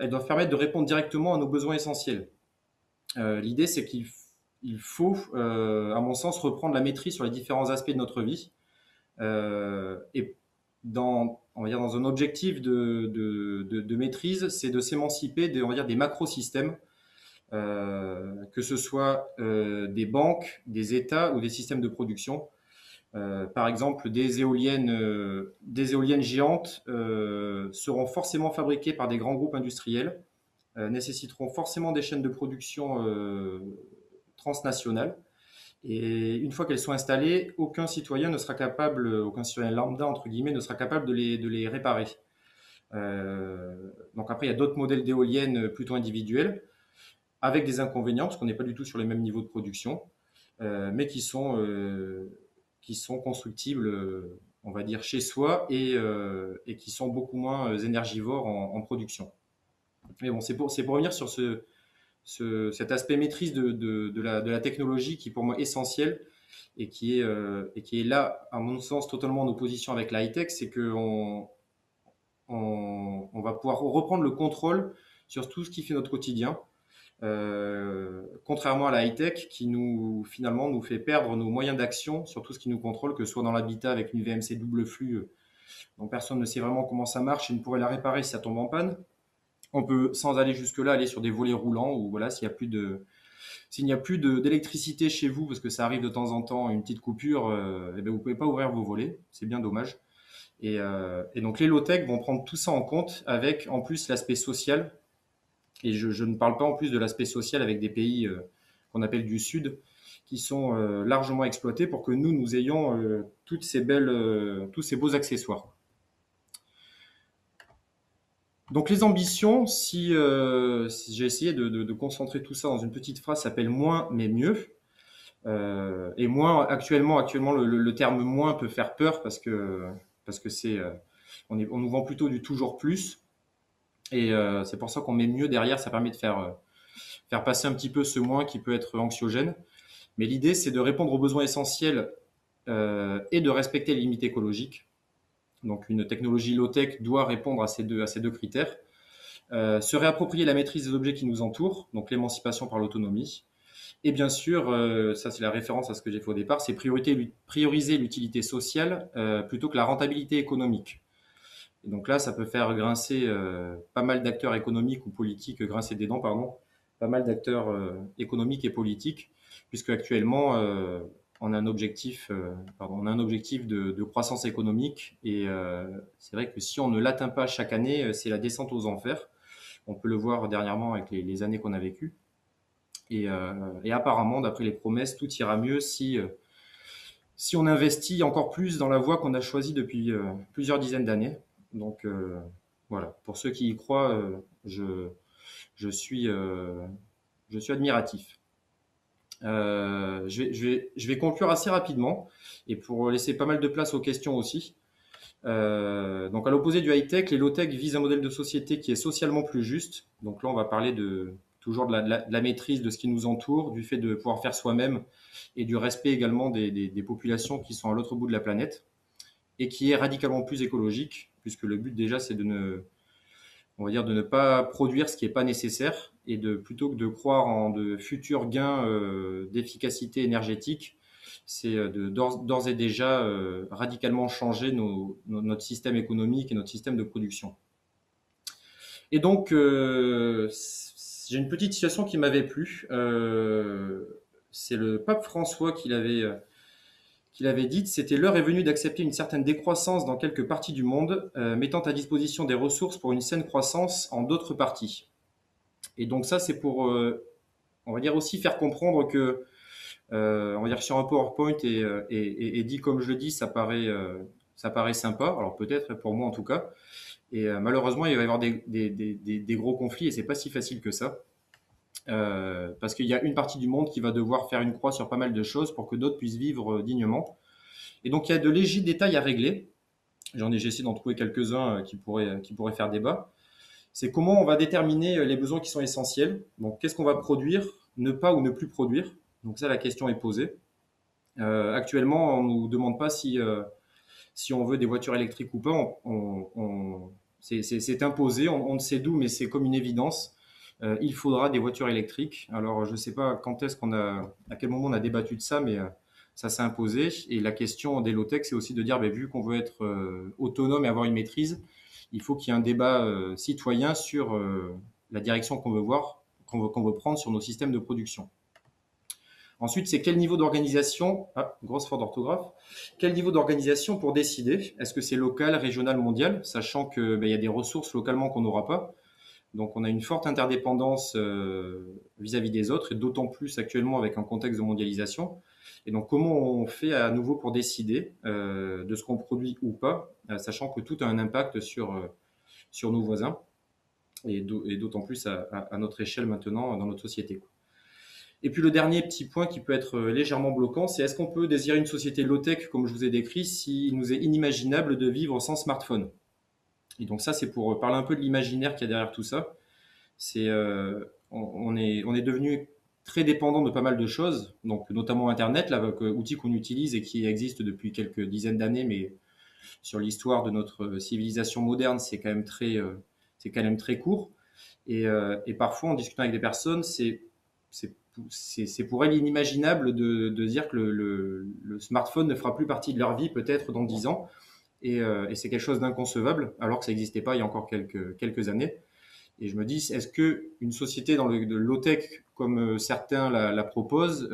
elles doivent permettre de répondre directement à nos besoins essentiels. L'idée, c'est qu'il faut, à mon sens, reprendre la maîtrise sur les différents aspects de notre vie. Et on va dire dans un objectif de maîtrise, c'est de s'émanciper des macrosystèmes, que ce soit des banques, des États ou des systèmes de production. Par exemple, des éoliennes géantes seront forcément fabriquées par des grands groupes industriels, nécessiteront forcément des chaînes de production transnationales. Et une fois qu'elles sont installées, aucun citoyen lambda, entre guillemets, ne sera capable de les réparer. Donc après, il y a d'autres modèles d'éoliennes plutôt individuelles, avec des inconvénients, parce qu'on n'est pas du tout sur les mêmes niveaux de production, mais qui sont constructibles on va dire, chez soi et qui sont beaucoup moins énergivores en production. Mais bon, c'est pour revenir sur cet aspect maîtrise de la technologie qui est pour moi essentiel et qui est là, à mon sens, totalement en opposition avec la high-tech, c'est qu'on on va pouvoir reprendre le contrôle sur tout ce qui fait notre quotidien. Contrairement à la high-tech qui finalement nous fait perdre nos moyens d'action sur tout ce qui nous contrôle, que ce soit dans l'habitat avec une VMC double flux dont personne ne sait vraiment comment ça marche et ne pourrait la réparer si ça tombe en panne. On peut, sans aller jusque-là, aller sur des volets roulants où voilà, s'il n'y a plus d'électricité chez vous, parce que ça arrive de temps en temps, une petite coupure, eh bien, vous ne pouvez pas ouvrir vos volets. C'est bien dommage. Et donc les low-tech vont prendre tout ça en compte avec en plus l'aspect social. Et je ne parle pas en plus de l'aspect social avec des pays qu'on appelle du Sud, qui sont largement exploités pour que nous ayons tous ces beaux accessoires. Donc les ambitions, si j'ai essayé de concentrer tout ça dans une petite phrase, s'appelle moins mais mieux. Et moins, actuellement le terme moins peut faire peur parce que on nous vend plutôt du toujours plus. Et c'est pour ça qu'on met mieux derrière, ça permet de faire passer un petit peu ce moins qui peut être anxiogène. Mais l'idée, c'est de répondre aux besoins essentiels et de respecter les limites écologiques. Donc une technologie low-tech doit répondre à ces deux critères. Se réapproprier la maîtrise des objets qui nous entourent, donc l'émancipation par l'autonomie. Et bien sûr, ça c'est la référence à ce que j'ai fait au départ, c'est prioriser l'utilité sociale plutôt que la rentabilité économique. Et donc là, ça peut faire grincer pas mal d'acteurs économiques ou politiques, grincer des dents, pardon, pas mal d'acteurs économiques et politiques, puisque actuellement, on a un objectif, de croissance économique. Et c'est vrai que si on ne l'atteint pas chaque année, c'est la descente aux enfers. On peut le voir dernièrement avec les années qu'on a vécues. Et apparemment, d'après les promesses, tout ira mieux si on investit encore plus dans la voie qu'on a choisie depuis plusieurs dizaines d'années. Donc voilà, pour ceux qui y croient, je suis admiratif. Je vais conclure assez rapidement et pour laisser pas mal de place aux questions aussi. Donc à l'opposé du high-tech, les low-tech visent un modèle de société qui est socialement plus juste. Donc là, on va parler toujours de la maîtrise de ce qui nous entoure, du fait de pouvoir faire soi-même et du respect également des populations qui sont à l'autre bout de la planète et qui est radicalement plus écologique, puisque le but déjà c'est de ne pas produire ce qui n'est pas nécessaire et plutôt que de croire en de futurs gains d'efficacité énergétique, c'est d'ores et déjà radicalement changer notre système économique et notre système de production. Et donc, j'ai une petite citation qui m'avait plu. C'est le pape François qui l'avait dite, c'était l'heure est venue d'accepter une certaine décroissance dans quelques parties du monde, mettant à disposition des ressources pour une saine croissance en d'autres parties. Et donc ça, c'est pour, on va dire aussi faire comprendre que, on va dire sur un PowerPoint et dit comme je le dis, ça paraît sympa. Alors peut-être pour moi en tout cas. Et malheureusement, il va y avoir des gros conflits et c'est pas si facile que ça. Parce qu'il y a une partie du monde qui va devoir faire une croix sur pas mal de choses pour que d'autres puissent vivre dignement. Et donc il y a de légers détails à régler. J'ai essayé d'en trouver quelques-uns qui pourraient faire débat. C'est comment on va déterminer les besoins qui sont essentiels. Donc qu'est-ce qu'on va produire, ne pas ou ne plus produire. Donc ça, la question est posée. Actuellement, on ne nous demande pas si on veut des voitures électriques ou pas. C'est imposé, on ne sait d'où, mais c'est comme une évidence. Il faudra des voitures électriques. Alors, je ne sais pas à quel moment on a débattu de ça, mais ça s'est imposé. Et la question des low-tech, c'est aussi de dire, vu qu'on veut être autonome et avoir une maîtrise, il faut qu'il y ait un débat citoyen sur la direction qu'on veut prendre sur nos systèmes de production. Ensuite, c'est quel niveau d'organisation, grosse faute d'orthographe, quel niveau d'organisation pour décider? Est-ce que c'est local, régional, mondial, sachant qu'il y a des ressources localement qu'on n'aura pas. Donc, on a une forte interdépendance vis-à-vis des autres, et d'autant plus actuellement avec un contexte de mondialisation. Et donc, comment on fait à nouveau pour décider de ce qu'on produit ou pas, sachant que tout a un impact sur nos voisins, et d'autant plus à notre échelle maintenant dans notre société. Et puis le dernier petit point qui peut être légèrement bloquant, c'est est-ce qu'on peut désirer une société low-tech comme je vous ai décrit s'il nous est inimaginable de vivre sans smartphone? Et donc ça, c'est pour parler un peu de l'imaginaire qu'il y a derrière tout ça. On est devenu très dépendant de pas mal de choses, donc notamment Internet, outil qu'on utilise et qui existe depuis quelques dizaines d'années, mais sur l'histoire de notre civilisation moderne, c'est quand même très court. Et parfois, en discutant avec des personnes, c'est pour elles inimaginable de dire que le smartphone ne fera plus partie de leur vie peut-être dans 10 ans. Et c'est quelque chose d'inconcevable, alors que ça n'existait pas il y a encore quelques années. Et je me dis, est-ce qu'une société de low-tech, comme certains la proposent,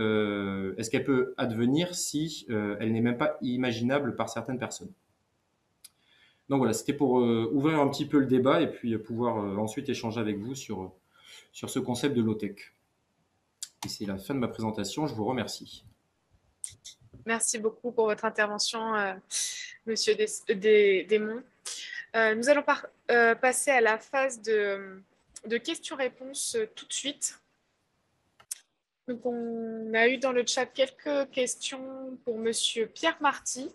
est-ce qu'elle peut advenir si elle n'est même pas imaginable par certaines personnes? Donc voilà, c'était pour ouvrir un petit peu le débat et puis pouvoir ensuite échanger avec vous sur ce concept de low-tech. Et c'est la fin de ma présentation, je vous remercie. Merci beaucoup pour votre intervention, Monsieur Desmond. Nous allons passer à la phase de questions-réponses tout de suite. Donc, on a eu dans le chat quelques questions pour Monsieur Pierre Marty.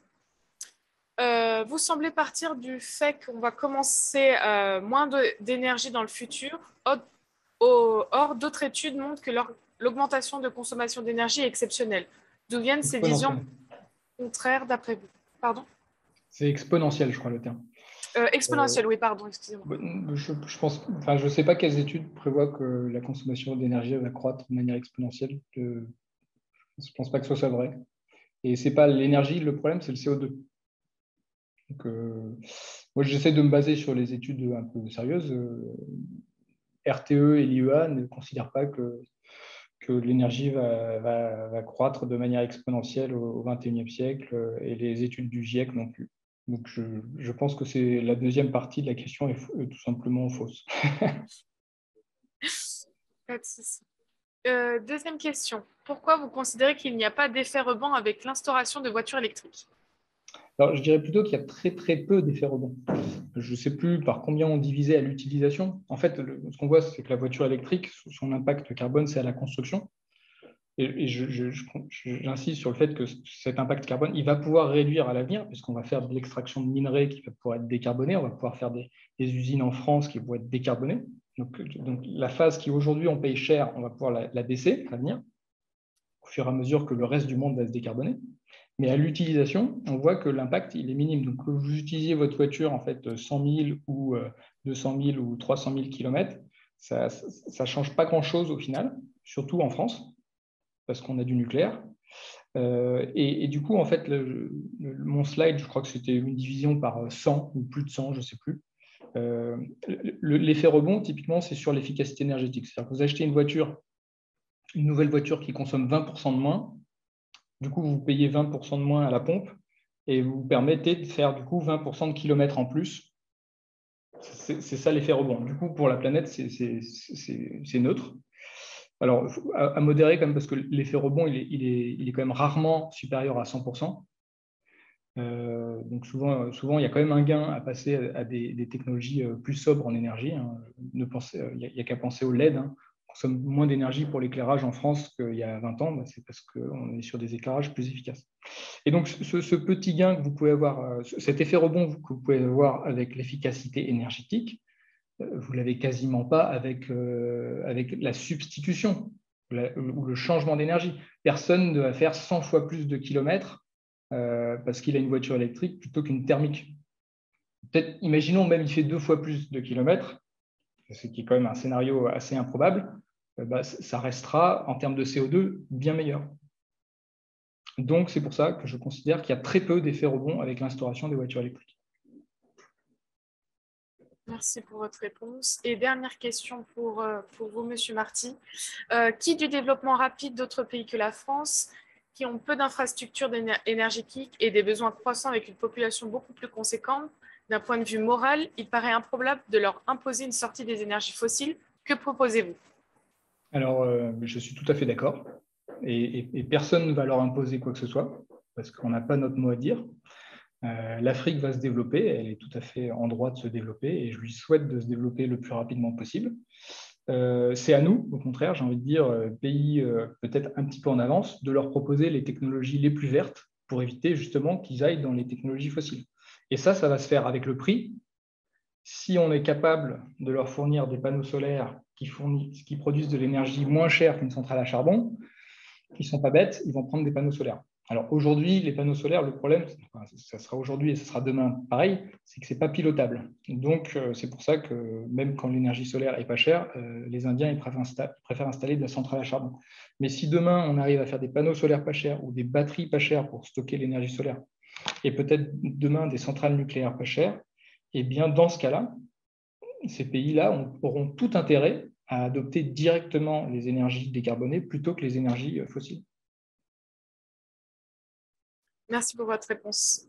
Vous semblez partir du fait qu'on va commencer moins d'énergie dans le futur. Or, d'autres études montrent que l'augmentation de consommation d'énergie est exceptionnelle. D'où viennent ces visions contraires d'après vous? Pardon? C'est exponentiel, je crois, le terme. Exponentielle, oui, pardon, excusez-moi. Je ne sais pas quelles études prévoient que la consommation d'énergie va croître de manière exponentielle. Je ne pense pas que ce soit vrai. Et ce n'est pas l'énergie, le problème, c'est le CO2. Donc, moi, j'essaie de me baser sur les études un peu sérieuses. RTE et l'IEA ne considèrent pas que l'énergie va croître de manière exponentielle au XXIe siècle, et les études du GIEC non plus. Donc, je pense que c'est la deuxième partie de la question est tout simplement fausse. Pas de souci. Deuxième question. Pourquoi vous considérez qu'il n'y a pas d'effet rebond avec l'instauration de voitures électriques? Alors, je dirais plutôt qu'il y a très, très peu d'effets rebond. Je ne sais plus par combien on divisait à l'utilisation. En fait, ce qu'on voit, c'est que la voiture électrique, son impact carbone, c'est à la construction. Et j'insiste sur le fait que cet impact carbone, il va pouvoir réduire à l'avenir, puisqu'on va faire de l'extraction de minerais qui va pouvoir être décarbonée, on va pouvoir faire des usines en France qui vont être décarbonées. Donc la phase qui aujourd'hui on paye cher, on va pouvoir la baisser à l'avenir, au fur et à mesure que le reste du monde va se décarboner. Mais à l'utilisation, on voit que l'impact, il est minime. Donc, que vous utilisiez votre voiture en fait 100 000 ou 200 000 ou 300 000 km, ça ne change pas grand-chose au final, surtout en France, parce qu'on a du nucléaire. Et du coup, en fait, mon slide, je crois que c'était une division par 100 ou plus de 100, je ne sais plus. L'effet rebond, typiquement, c'est sur l'efficacité énergétique. C'est-à-dire que vous achetez une nouvelle voiture qui consomme 20% de moins. Du coup, vous payez 20% de moins à la pompe et vous permettez de faire du coup 20% de kilomètres en plus. C'est ça l'effet rebond. Du coup, pour la planète, c'est neutre. Alors, à modérer quand même, parce que l'effet rebond, il est quand même rarement supérieur à 100%. Donc souvent, il y a quand même un gain à passer à des technologies plus sobres en énergie. Il n'y a qu'à penser au LED. On consomme moins d'énergie pour l'éclairage en France qu'il y a 20 ans. C'est parce qu'on est sur des éclairages plus efficaces. Et donc, ce petit gain que vous pouvez avoir, cet effet rebond que vous pouvez avoir avec l'efficacité énergétique, vous ne l'avez quasiment pas avec la substitution ou le changement d'énergie. Personne ne va faire 100 fois plus de kilomètres parce qu'il a une voiture électrique plutôt qu'une thermique. Peut-être, imaginons même il fait 2 fois plus de kilomètres, ce qui est quand même un scénario assez improbable, ça restera en termes de CO2 bien meilleur. Donc, c'est pour ça que je considère qu'il y a très peu d'effets rebond avec l'instauration des voitures électriques. Merci pour votre réponse. Et dernière question pour vous, Monsieur Marty. Qui du développement rapide d'autres pays que la France, qui ont peu d'infrastructures énergétiques et des besoins croissants avec une population beaucoup plus conséquente, d'un point de vue moral, il paraît improbable de leur imposer une sortie des énergies fossiles. Que proposez-vous? Alors, je suis tout à fait d'accord. Et personne ne va leur imposer quoi que ce soit, parce qu'on n'a pas notre mot à dire. L'Afrique va se développer, elle est tout à fait en droit de se développer, et je lui souhaite de se développer le plus rapidement possible. C'est à nous, au contraire, j'ai envie de dire, pays peut-être un petit peu en avance, de leur proposer les technologies les plus vertes pour éviter justement qu'ils aillent dans les technologies fossiles. Et ça va se faire avec le prix. Si on est capable de leur fournir des panneaux solaires qui produisent de l'énergie moins chère qu'une centrale à charbon, ils ne sont pas bêtes, ils vont prendre des panneaux solaires. Alors aujourd'hui, les panneaux solaires, le problème, ça sera aujourd'hui et ce sera demain pareil, c'est que ce n'est pas pilotable. Donc c'est pour ça que même quand l'énergie solaire est pas chère, les Indiens ils préfèrent installer de la centrale à charbon. Mais si demain on arrive à faire des panneaux solaires pas chers ou des batteries pas chères pour stocker l'énergie solaire, et peut-être demain des centrales nucléaires pas chères, eh bien dans ce cas-là, ces pays-là auront tout intérêt à adopter directement les énergies décarbonées plutôt que les énergies fossiles. Merci pour votre réponse.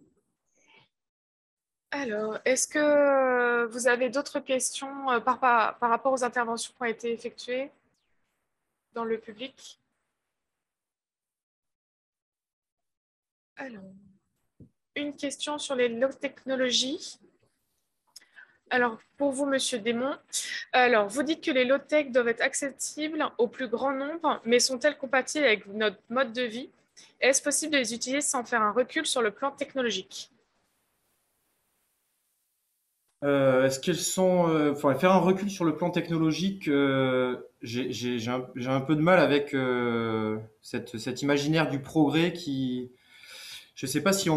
Alors, est-ce que vous avez d'autres questions par rapport aux interventions qui ont été effectuées dans le public? Alors, une question sur les low technologies. Alors, pour vous, Monsieur Desmond, alors, vous dites que les low-tech doivent être accessibles au plus grand nombre, mais sont-elles compatibles avec notre mode de vie? Est-ce possible de les utiliser sans faire un recul sur le plan technologique? Est-ce qu'elles sont... Enfin, faire un recul sur le plan technologique, j'ai un peu de mal avec cet imaginaire du progrès qui... Je ne sais pas si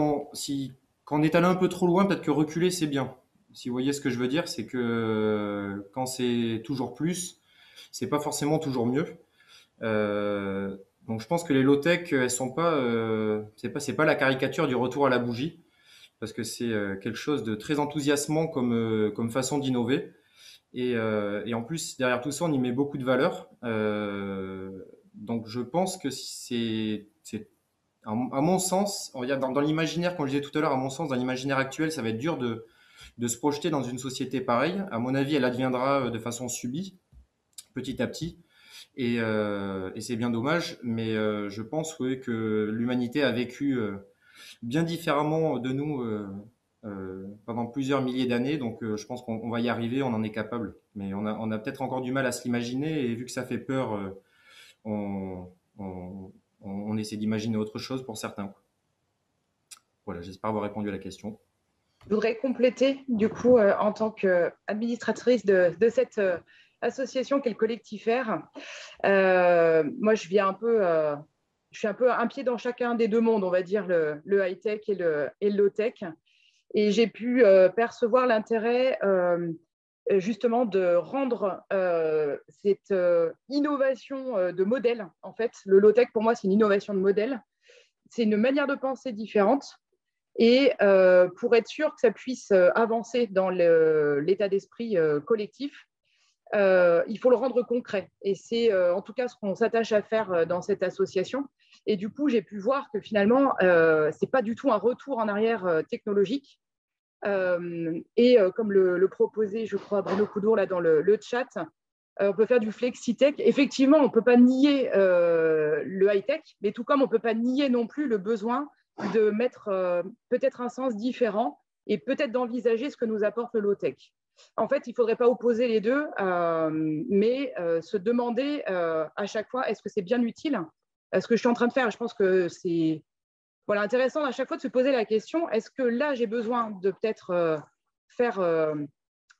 quand on est allé un peu trop loin, peut-être que reculer, c'est bien. Si vous voyez ce que je veux dire, c'est que quand c'est toujours plus, c'est pas forcément toujours mieux. Donc je pense que les low-tech, elles sont pas, c'est pas la caricature du retour à la bougie, parce que c'est quelque chose de très enthousiasmant comme façon d'innover. Et en plus, derrière tout ça, on y met beaucoup de valeur. Donc je pense que à mon sens, dans l'imaginaire, comme je disais tout à l'heure, à mon sens, dans l'imaginaire actuel, ça va être dur de se projeter dans une société pareille. À mon avis, elle adviendra de façon subie, petit à petit. Et c'est bien dommage, mais je pense oui, que l'humanité a vécu bien différemment de nous pendant plusieurs milliers d'années, donc je pense qu'on va y arriver, on en est capable. Mais on a peut-être encore du mal à se l'imaginer, et vu que ça fait peur, on, on, on essaie d'imaginer autre chose pour certains. Voilà, j'espère avoir répondu à la question. Je voudrais compléter, du coup, en tant qu'administratrice de cette association qu'est le Collectif R. Moi, je suis un peu un pied dans chacun des deux mondes, on va dire, le high-tech et le low-tech. Et j'ai pu percevoir l'intérêt justement de rendre cette innovation de modèle. En fait, le low-tech, pour moi, c'est une innovation de modèle. C'est une manière de penser différente. Et pour être sûr que ça puisse avancer dans l'état d'esprit collectif, il faut le rendre concret. Et c'est en tout cas ce qu'on s'attache à faire dans cette association. Et du coup, j'ai pu voir que finalement, ce n'est pas du tout un retour en arrière technologique. Comme le proposait, je crois, Bruno Coudour là, dans le chat, on peut faire du flexi-tech. Effectivement, on ne peut pas nier le high-tech, mais tout comme on ne peut pas nier non plus le besoin de mettre peut-être un sens différent et peut-être d'envisager ce que nous apporte le low-tech. En fait, il ne faudrait pas opposer les deux, mais se demander à chaque fois, est-ce que c'est bien utile? Ce que je suis en train de faire, je pense que c'est intéressant à chaque fois de se poser la question, est-ce que là, j'ai besoin de peut-être faire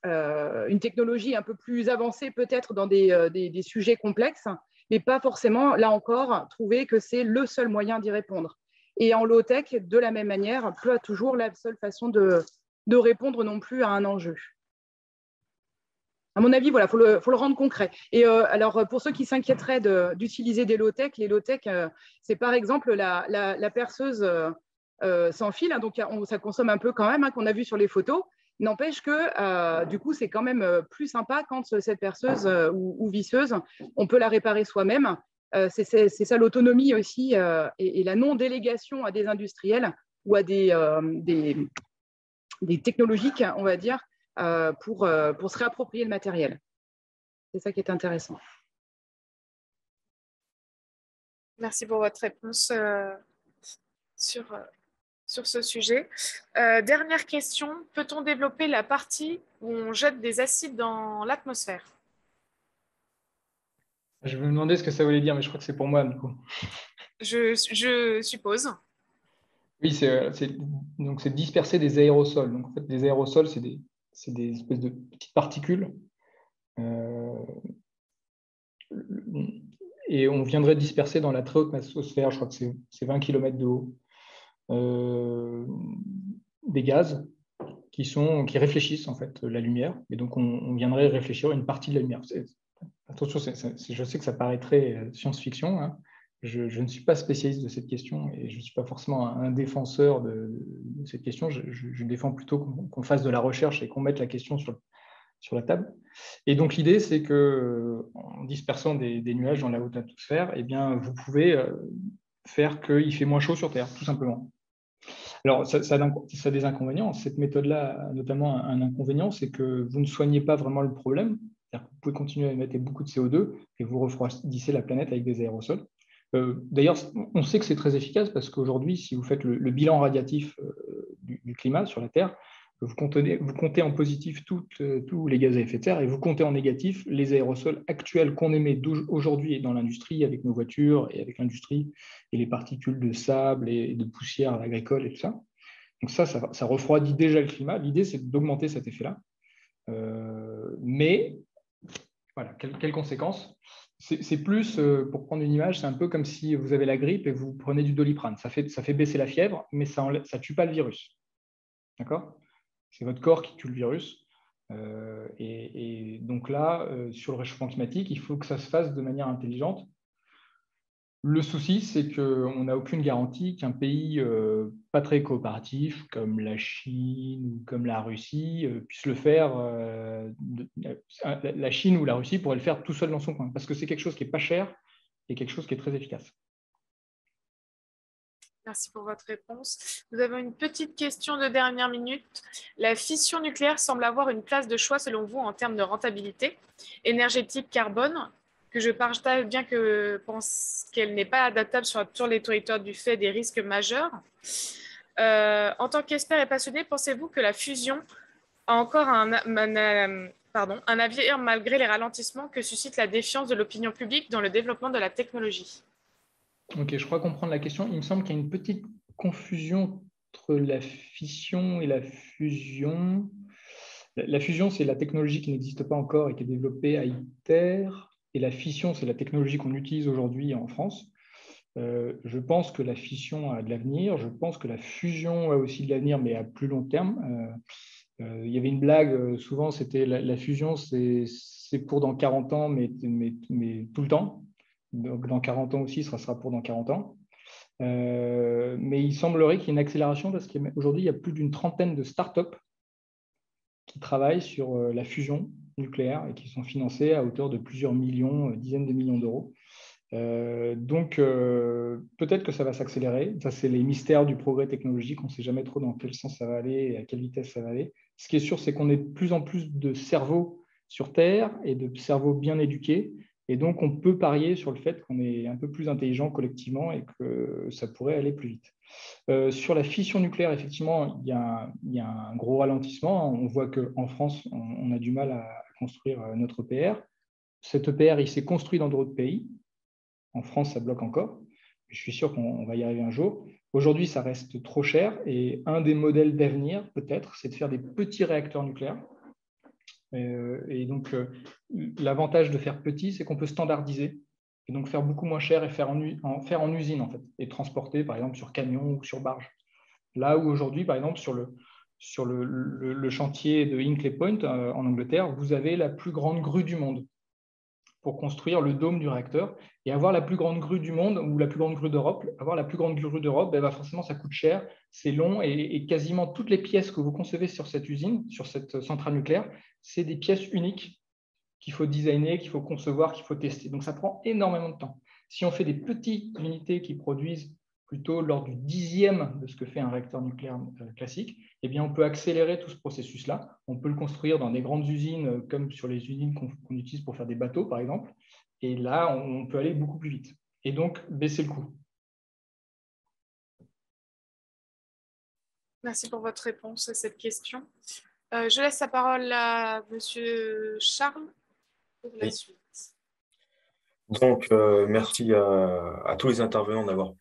une technologie un peu plus avancée, peut-être dans des sujets complexes, mais pas forcément, là encore, trouver que c'est le seul moyen d'y répondre. Et en low-tech, de la même manière, pas toujours la seule façon de répondre non plus à un enjeu. À mon avis, voilà, faut le rendre concret. Et alors, pour ceux qui s'inquiéteraient d'utiliser des low-tech, les low-tech, c'est par exemple la perceuse sans fil, hein, donc ça consomme un peu quand même, hein, qu'on a vu sur les photos. N'empêche que, du coup, c'est quand même plus sympa quand cette perceuse ou visseuse, on peut la réparer soi-même. C'est ça l'autonomie aussi et la non-délégation à des industriels ou à des technologiques, on va dire, pour se réapproprier le matériel. C'est ça qui est intéressant. Merci pour votre réponse sur ce sujet. Dernière question, peut-on développer la partie où on jette des acides dans l'atmosphère? Je me demandais ce que ça voulait dire, mais je crois que c'est pour moi, du coup. Je suppose. Oui, donc c'est disperser des aérosols. Donc, en fait, des aérosols, c'est des espèces de petites particules. Et on viendrait disperser dans la très haute massosphère, je crois que c'est 20 km de haut, des gaz qui réfléchissent en fait la lumière. Et donc, on viendrait réfléchir une partie de la lumière. Attention, je sais que ça paraît très science-fiction, hein. Je ne suis pas spécialiste de cette question et je ne suis pas forcément un défenseur de cette question. Je défends plutôt qu'on fasse de la recherche et qu'on mette la question sur la table. Et donc, l'idée, c'est qu'en dispersant des nuages dans la haute atmosphère, eh bien, vous pouvez faire qu'il fait moins chaud sur Terre, tout simplement. Alors, ça a des inconvénients. Cette méthode-là a notamment un inconvénient, c'est que vous ne soignez pas vraiment le problème. C'est-à-dire que vous pouvez continuer à émettre beaucoup de CO2 et vous refroidissez la planète avec des aérosols. D'ailleurs, on sait que c'est très efficace parce qu'aujourd'hui, si vous faites le bilan radiatif du climat sur la Terre, vous comptez en positif tous les gaz à effet de serre et vous comptez en négatif les aérosols actuels qu'on émet aujourd'hui dans l'industrie, avec nos voitures et avec l'industrie, et les particules de sable et de poussière agricole et tout ça. Donc ça refroidit déjà le climat. L'idée, c'est d'augmenter cet effet-là. Mais, voilà, quelles conséquences? C'est plus, pour prendre une image, c'est un peu comme si vous avez la grippe et vous prenez du Doliprane. Ça fait baisser la fièvre, mais ça ne tue pas le virus. D'accord? C'est votre corps qui tue le virus. Et donc là, sur le réchauffement climatique, il faut que ça se fasse de manière intelligente. Le souci, c'est qu'on n'a aucune garantie qu'un pays pas très coopératif, comme la Chine ou comme la Russie, puisse le faire. La Chine ou la Russie pourrait le faire tout seul dans son coin, parce que c'est quelque chose qui n'est pas cher et quelque chose qui est très efficace. Merci pour votre réponse. Nous avons une petite question de dernière minute. La fission nucléaire semble avoir une place de choix selon vous en termes de rentabilité énergétique, carbone, que je partage bien que pense qu'elle n'est pas adaptable sur les territoires du fait des risques majeurs. En tant qu'expert et passionné, pensez-vous que la fusion a encore un avenir malgré les ralentissements que suscite la défiance de l'opinion publique dans le développement de la technologie? Ok, je crois comprendre la question. Il me semble qu'il y a une petite confusion entre la fission et la fusion. La fusion, c'est la technologie qui n'existe pas encore et qui est développée à ITER. Et la fission, c'est la technologie qu'on utilise aujourd'hui en France. Je pense que la fission a de l'avenir. Je pense que la fusion a aussi de l'avenir, mais à plus long terme. Il y avait une blague, souvent, c'était la fusion, c'est pour dans 40 ans, mais tout le temps. Donc, dans 40 ans aussi, ça sera pour dans 40 ans. Mais il semblerait qu'il y ait une accélération parce qu'aujourd'hui, il y a plus d'une trentaine de startups qui travaillent sur la fusion nucléaire et qui sont financées à hauteur de plusieurs millions, dizaines de millions d'euros. Donc, peut-être que ça va s'accélérer. Ça, c'est les mystères du progrès technologique. On ne sait jamais trop dans quel sens ça va aller et à quelle vitesse ça va aller. Ce qui est sûr, c'est qu'on est de plus en plus de cerveaux sur Terre et de cerveaux bien éduqués. Et donc, on peut parier sur le fait qu'on est un peu plus intelligent collectivement et que ça pourrait aller plus vite. Sur la fission nucléaire, effectivement, il y a un gros ralentissement. On voit qu'en France, on a du mal à construire notre EPR. Cet EPR, il s'est construit dans d'autres pays. En France, ça bloque encore. Je suis sûr qu'on va y arriver un jour. Aujourd'hui, ça reste trop cher. Et un des modèles d'avenir, peut-être, c'est de faire des petits réacteurs nucléaires. Et donc, l'avantage de faire petit, c'est qu'on peut standardiser et donc faire beaucoup moins cher et faire en usine, en fait, et transporter, par exemple, sur camion ou sur barge. Là où aujourd'hui, par exemple, sur le chantier de Hinkley Point en Angleterre, vous avez la plus grande grue du monde pour construire le dôme du réacteur. Et avoir la plus grande grue du monde ou la plus grande grue d'Europe, avoir la plus grande grue d'Europe, ben, forcément, ça coûte cher, c'est long et quasiment toutes les pièces que vous concevez sur cette usine, sur cette centrale nucléaire, c'est des pièces uniques qu'il faut designer, qu'il faut concevoir, qu'il faut tester. Donc, ça prend énormément de temps. Si on fait des petites unités qui produisent plutôt l'ordre du 10e de ce que fait un réacteur nucléaire classique, eh bien, on peut accélérer tout ce processus-là. On peut le construire dans des grandes usines, comme sur les usines qu'on utilise pour faire des bateaux, par exemple. Et là, on peut aller beaucoup plus vite. Et donc, baisser le coût. Merci pour votre réponse à cette question. Je laisse la parole à Monsieur Charles pour la suite. Donc, merci à tous les intervenants d'avoir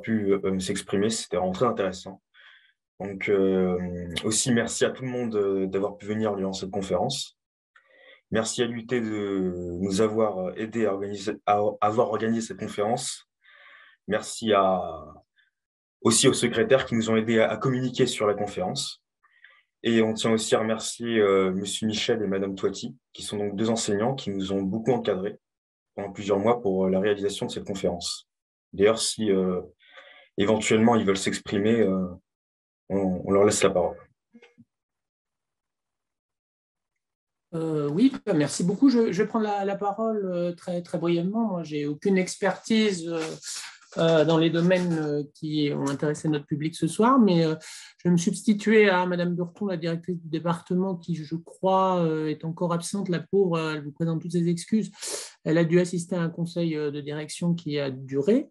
pu s'exprimer. C'était vraiment très intéressant. Donc, aussi, merci à tout le monde d'avoir pu venir durant cette conférence. Merci à l'UT de nous avoir aidé à avoir organisé cette conférence. Merci aussi aux secrétaires qui nous ont aidés à communiquer sur la conférence. Et on tient aussi à remercier Monsieur Michel et Madame Toiti, qui sont donc deux enseignants qui nous ont beaucoup encadrés pendant plusieurs mois pour la réalisation de cette conférence. D'ailleurs, si éventuellement ils veulent s'exprimer, on leur laisse la parole. Oui, merci beaucoup. Je vais prendre la parole très, très brièvement. Moi, je n'ai aucune expertise dans les domaines qui ont intéressé notre public ce soir, mais je vais me substituer à Madame Burton, la directrice du département, qui, je crois, est encore absente. La pauvre, elle vous présente toutes ses excuses. Elle a dû assister à un conseil de direction qui a duré.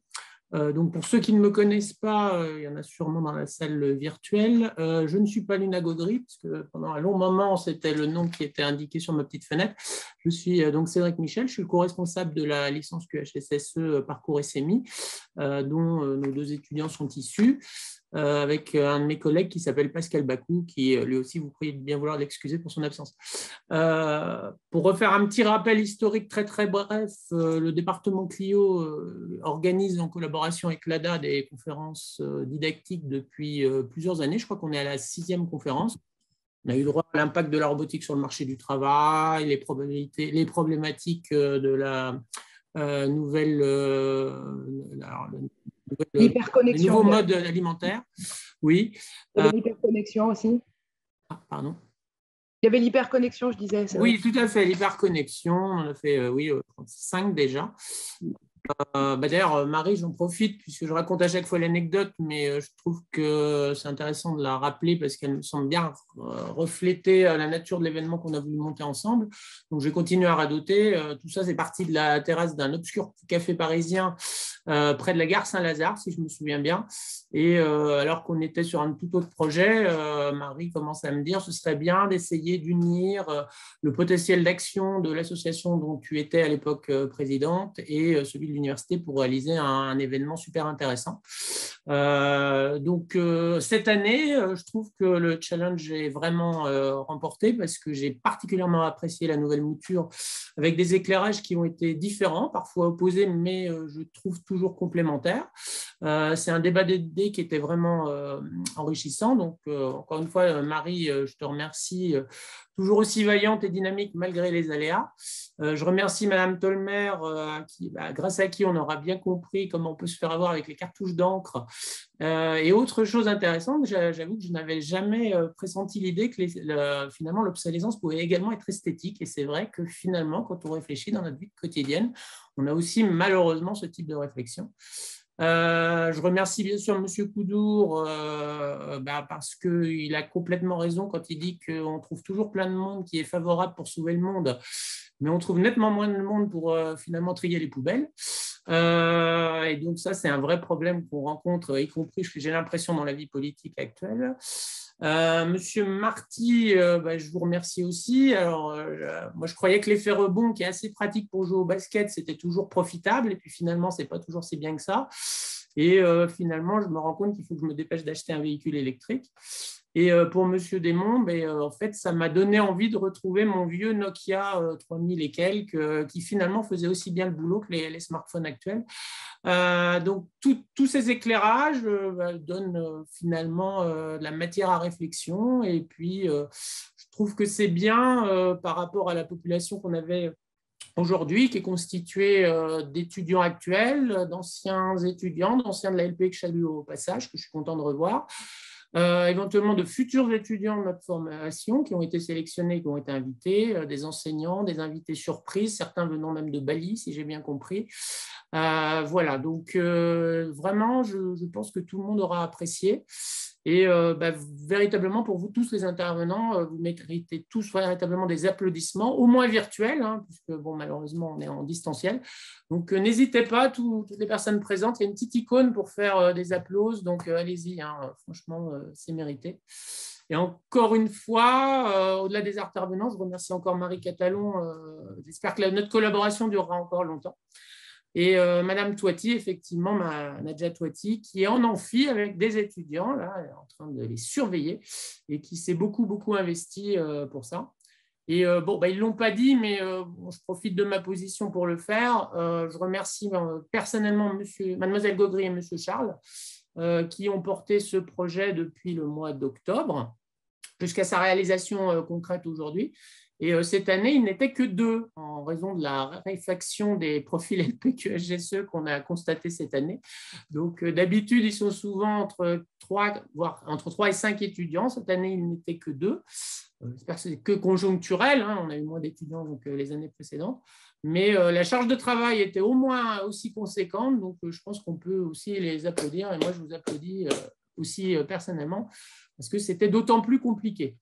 Donc, pour ceux qui ne me connaissent pas, il y en a sûrement dans la salle virtuelle. Je ne suis pas Luna Gaudry, parce que pendant un long moment, c'était le nom qui était indiqué sur ma petite fenêtre. Je suis donc Cédric Michel, je suis le co-responsable de la licence QHSSE Parcours SMI, dont nos deux étudiants sont issus, avec un de mes collègues qui s'appelle Pascal Bakou, qui lui aussi vous prie de bien vouloir l'excuser pour son absence. Pour refaire un petit rappel historique très très bref, le département Clio organise en collaboration avec l'ADA des conférences didactiques depuis plusieurs années. Je crois qu'on est à la 6e conférence. On a eu droit à l'impact de la robotique sur le marché du travail, les problématiques de la nouvelle... les nouveaux modes alimentaires. Oui. Il y avait l'hyperconnexion aussi. Ah, pardon. Il y avait l'hyperconnexion, je disais. Oui, tout à fait, l'hyperconnexion. On en a fait, oui, 5 déjà. D'ailleurs, Marie, j'en profite puisque je raconte à chaque fois l'anecdote, mais je trouve que c'est intéressant de la rappeler parce qu'elle me semble bien refléter la nature de l'événement qu'on a voulu monter ensemble. Donc, je vais continuer à radoter. Tout ça, c'est parti de la terrasse d'un obscur café parisien près de la gare Saint-Lazare, si je me souviens bien. Et alors qu'on était sur un tout autre projet, Marie commence à me dire ce serait bien d'essayer d'unir le potentiel d'action de l'association dont tu étais à l'époque présidente et celui de l'université pour réaliser un événement super intéressant. Donc, cette année, je trouve que le challenge est vraiment remporté parce que j'ai particulièrement apprécié la nouvelle mouture avec des éclairages qui ont été différents, parfois opposés, mais je trouve toujours complémentaires. C'est un débat d'idées qui était vraiment enrichissant. Donc, encore une fois, Marie, je te remercie. Toujours aussi vaillante et dynamique malgré les aléas. Je remercie Madame Tolmer, grâce à qui on aura bien compris comment on peut se faire avoir avec les cartouches d'encre. Et autre chose intéressante, j'avoue que je n'avais jamais pressenti l'idée que finalement l'obsolescence pouvait également être esthétique. Et c'est vrai que finalement, quand on réfléchit dans notre vie quotidienne, on a aussi malheureusement ce type de réflexion. Je remercie bien sûr M. Coudour parce qu'il a complètement raison quand il dit qu'on trouve toujours plein de monde qui est favorable pour sauver le monde, mais on trouve nettement moins de monde pour finalement trier les poubelles. Et donc ça, c'est un vrai problème qu'on rencontre, y compris, j'ai l'impression, dans la vie politique actuelle. Monsieur Marty, je vous remercie aussi. Alors, moi, je croyais que l'effet rebond, qui est assez pratique pour jouer au basket, c'était toujours profitable. Et puis finalement, ce n'est pas toujours si bien que ça. Et finalement, je me rends compte qu'il faut que je me dépêche d'acheter un véhicule électrique. Et pour Monsieur Desmonts, en fait, ça m'a donné envie de retrouver mon vieux Nokia 3000 et quelques, qui finalement faisait aussi bien le boulot que les smartphones actuels. Donc, tous ces éclairages donnent finalement de la matière à réflexion. Et puis, je trouve que c'est bien par rapport à la population qu'on avait aujourd'hui, qui est constituée d'étudiants actuels, d'anciens étudiants, d'anciens de la LP que je salue au passage, que je suis content de revoir. Éventuellement de futurs étudiants de notre formation qui ont été sélectionnés, qui ont été invités, des enseignants, des invités surprises, certains venant même de Bali, si j'ai bien compris. Voilà, donc vraiment, je pense que tout le monde aura apprécié. Et véritablement, pour vous tous les intervenants, vous méritez tous véritablement des applaudissements, au moins virtuels, hein, puisque bon, malheureusement, on est en distanciel. Donc, n'hésitez pas, toutes les personnes présentes, il y a une petite icône pour faire des applauses, donc allez-y, hein, franchement, c'est mérité. Et encore une fois, au-delà des intervenants, je remercie encore Marie Catalon. J'espère que notre collaboration durera encore longtemps. Et Madame Touati, effectivement, Nadja Touati, qui est en amphi avec des étudiants, là, en train de les surveiller et qui s'est beaucoup investi pour ça. Et bon, ils ne l'ont pas dit, mais je profite de ma position pour le faire. Je remercie personnellement Mademoiselle Gaugry et Monsieur Charles qui ont porté ce projet depuis le mois d'octobre jusqu'à sa réalisation concrète aujourd'hui. Et cette année, il n'était que 2 en raison de la raréfaction des profils LPQHSE qu'on a constaté cette année. Donc, d'habitude, ils sont souvent entre 3 et 5 étudiants. Cette année, il n'était que 2. J'espère que c'est que conjoncturel. On a eu moins d'étudiants que les années précédentes. Mais la charge de travail était au moins aussi conséquente. Donc, je pense qu'on peut aussi les applaudir. Et moi, je vous applaudis aussi personnellement parce que c'était d'autant plus compliqué.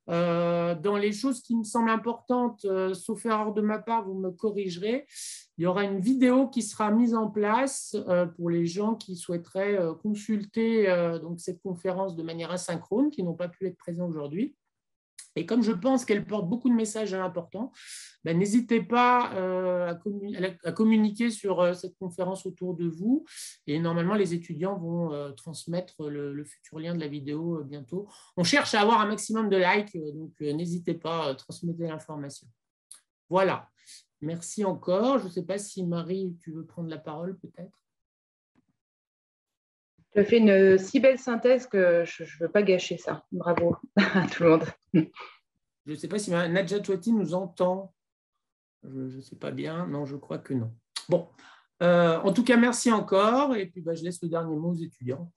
Dans les choses qui me semblent importantes, sauf erreur de ma part, vous me corrigerez, il y aura une vidéo qui sera mise en place pour les gens qui souhaiteraient consulter donc cette conférence de manière asynchrone, qui n'ont pas pu être présents aujourd'hui. Et comme je pense qu'elle porte beaucoup de messages importants, n'hésitez pas à communiquer sur cette conférence autour de vous. Et normalement, les étudiants vont transmettre le futur lien de la vidéo bientôt. On cherche à avoir un maximum de likes, donc n'hésitez pas, transmettez l'information. Voilà. Merci encore. Je ne sais pas si Marie, tu veux prendre la parole peut-être. Tu as fait une si belle synthèse que je ne veux pas gâcher ça. Bravo à tout le monde. Je ne sais pas si Nadja Touati nous entend. Je ne sais pas bien. Non, je crois que non. Bon. En tout cas, merci encore. Et puis, je laisse le dernier mot aux étudiants.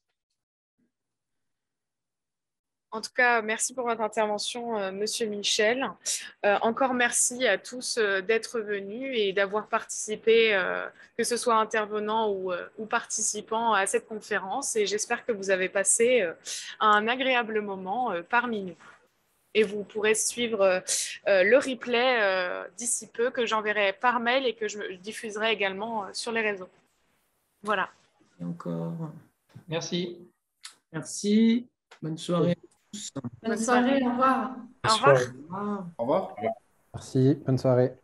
En tout cas, merci pour votre intervention, Monsieur Michel. Encore merci à tous d'être venus et d'avoir participé, que ce soit intervenant ou participant à cette conférence. Et j'espère que vous avez passé un agréable moment parmi nous. Et vous pourrez suivre le replay d'ici peu, que j'enverrai par mail et que je diffuserai également sur les réseaux. Voilà. Et encore. Merci. Merci. Bonne soirée. Bonne soirée, au revoir. Au revoir. Au revoir. Merci, bonne soirée.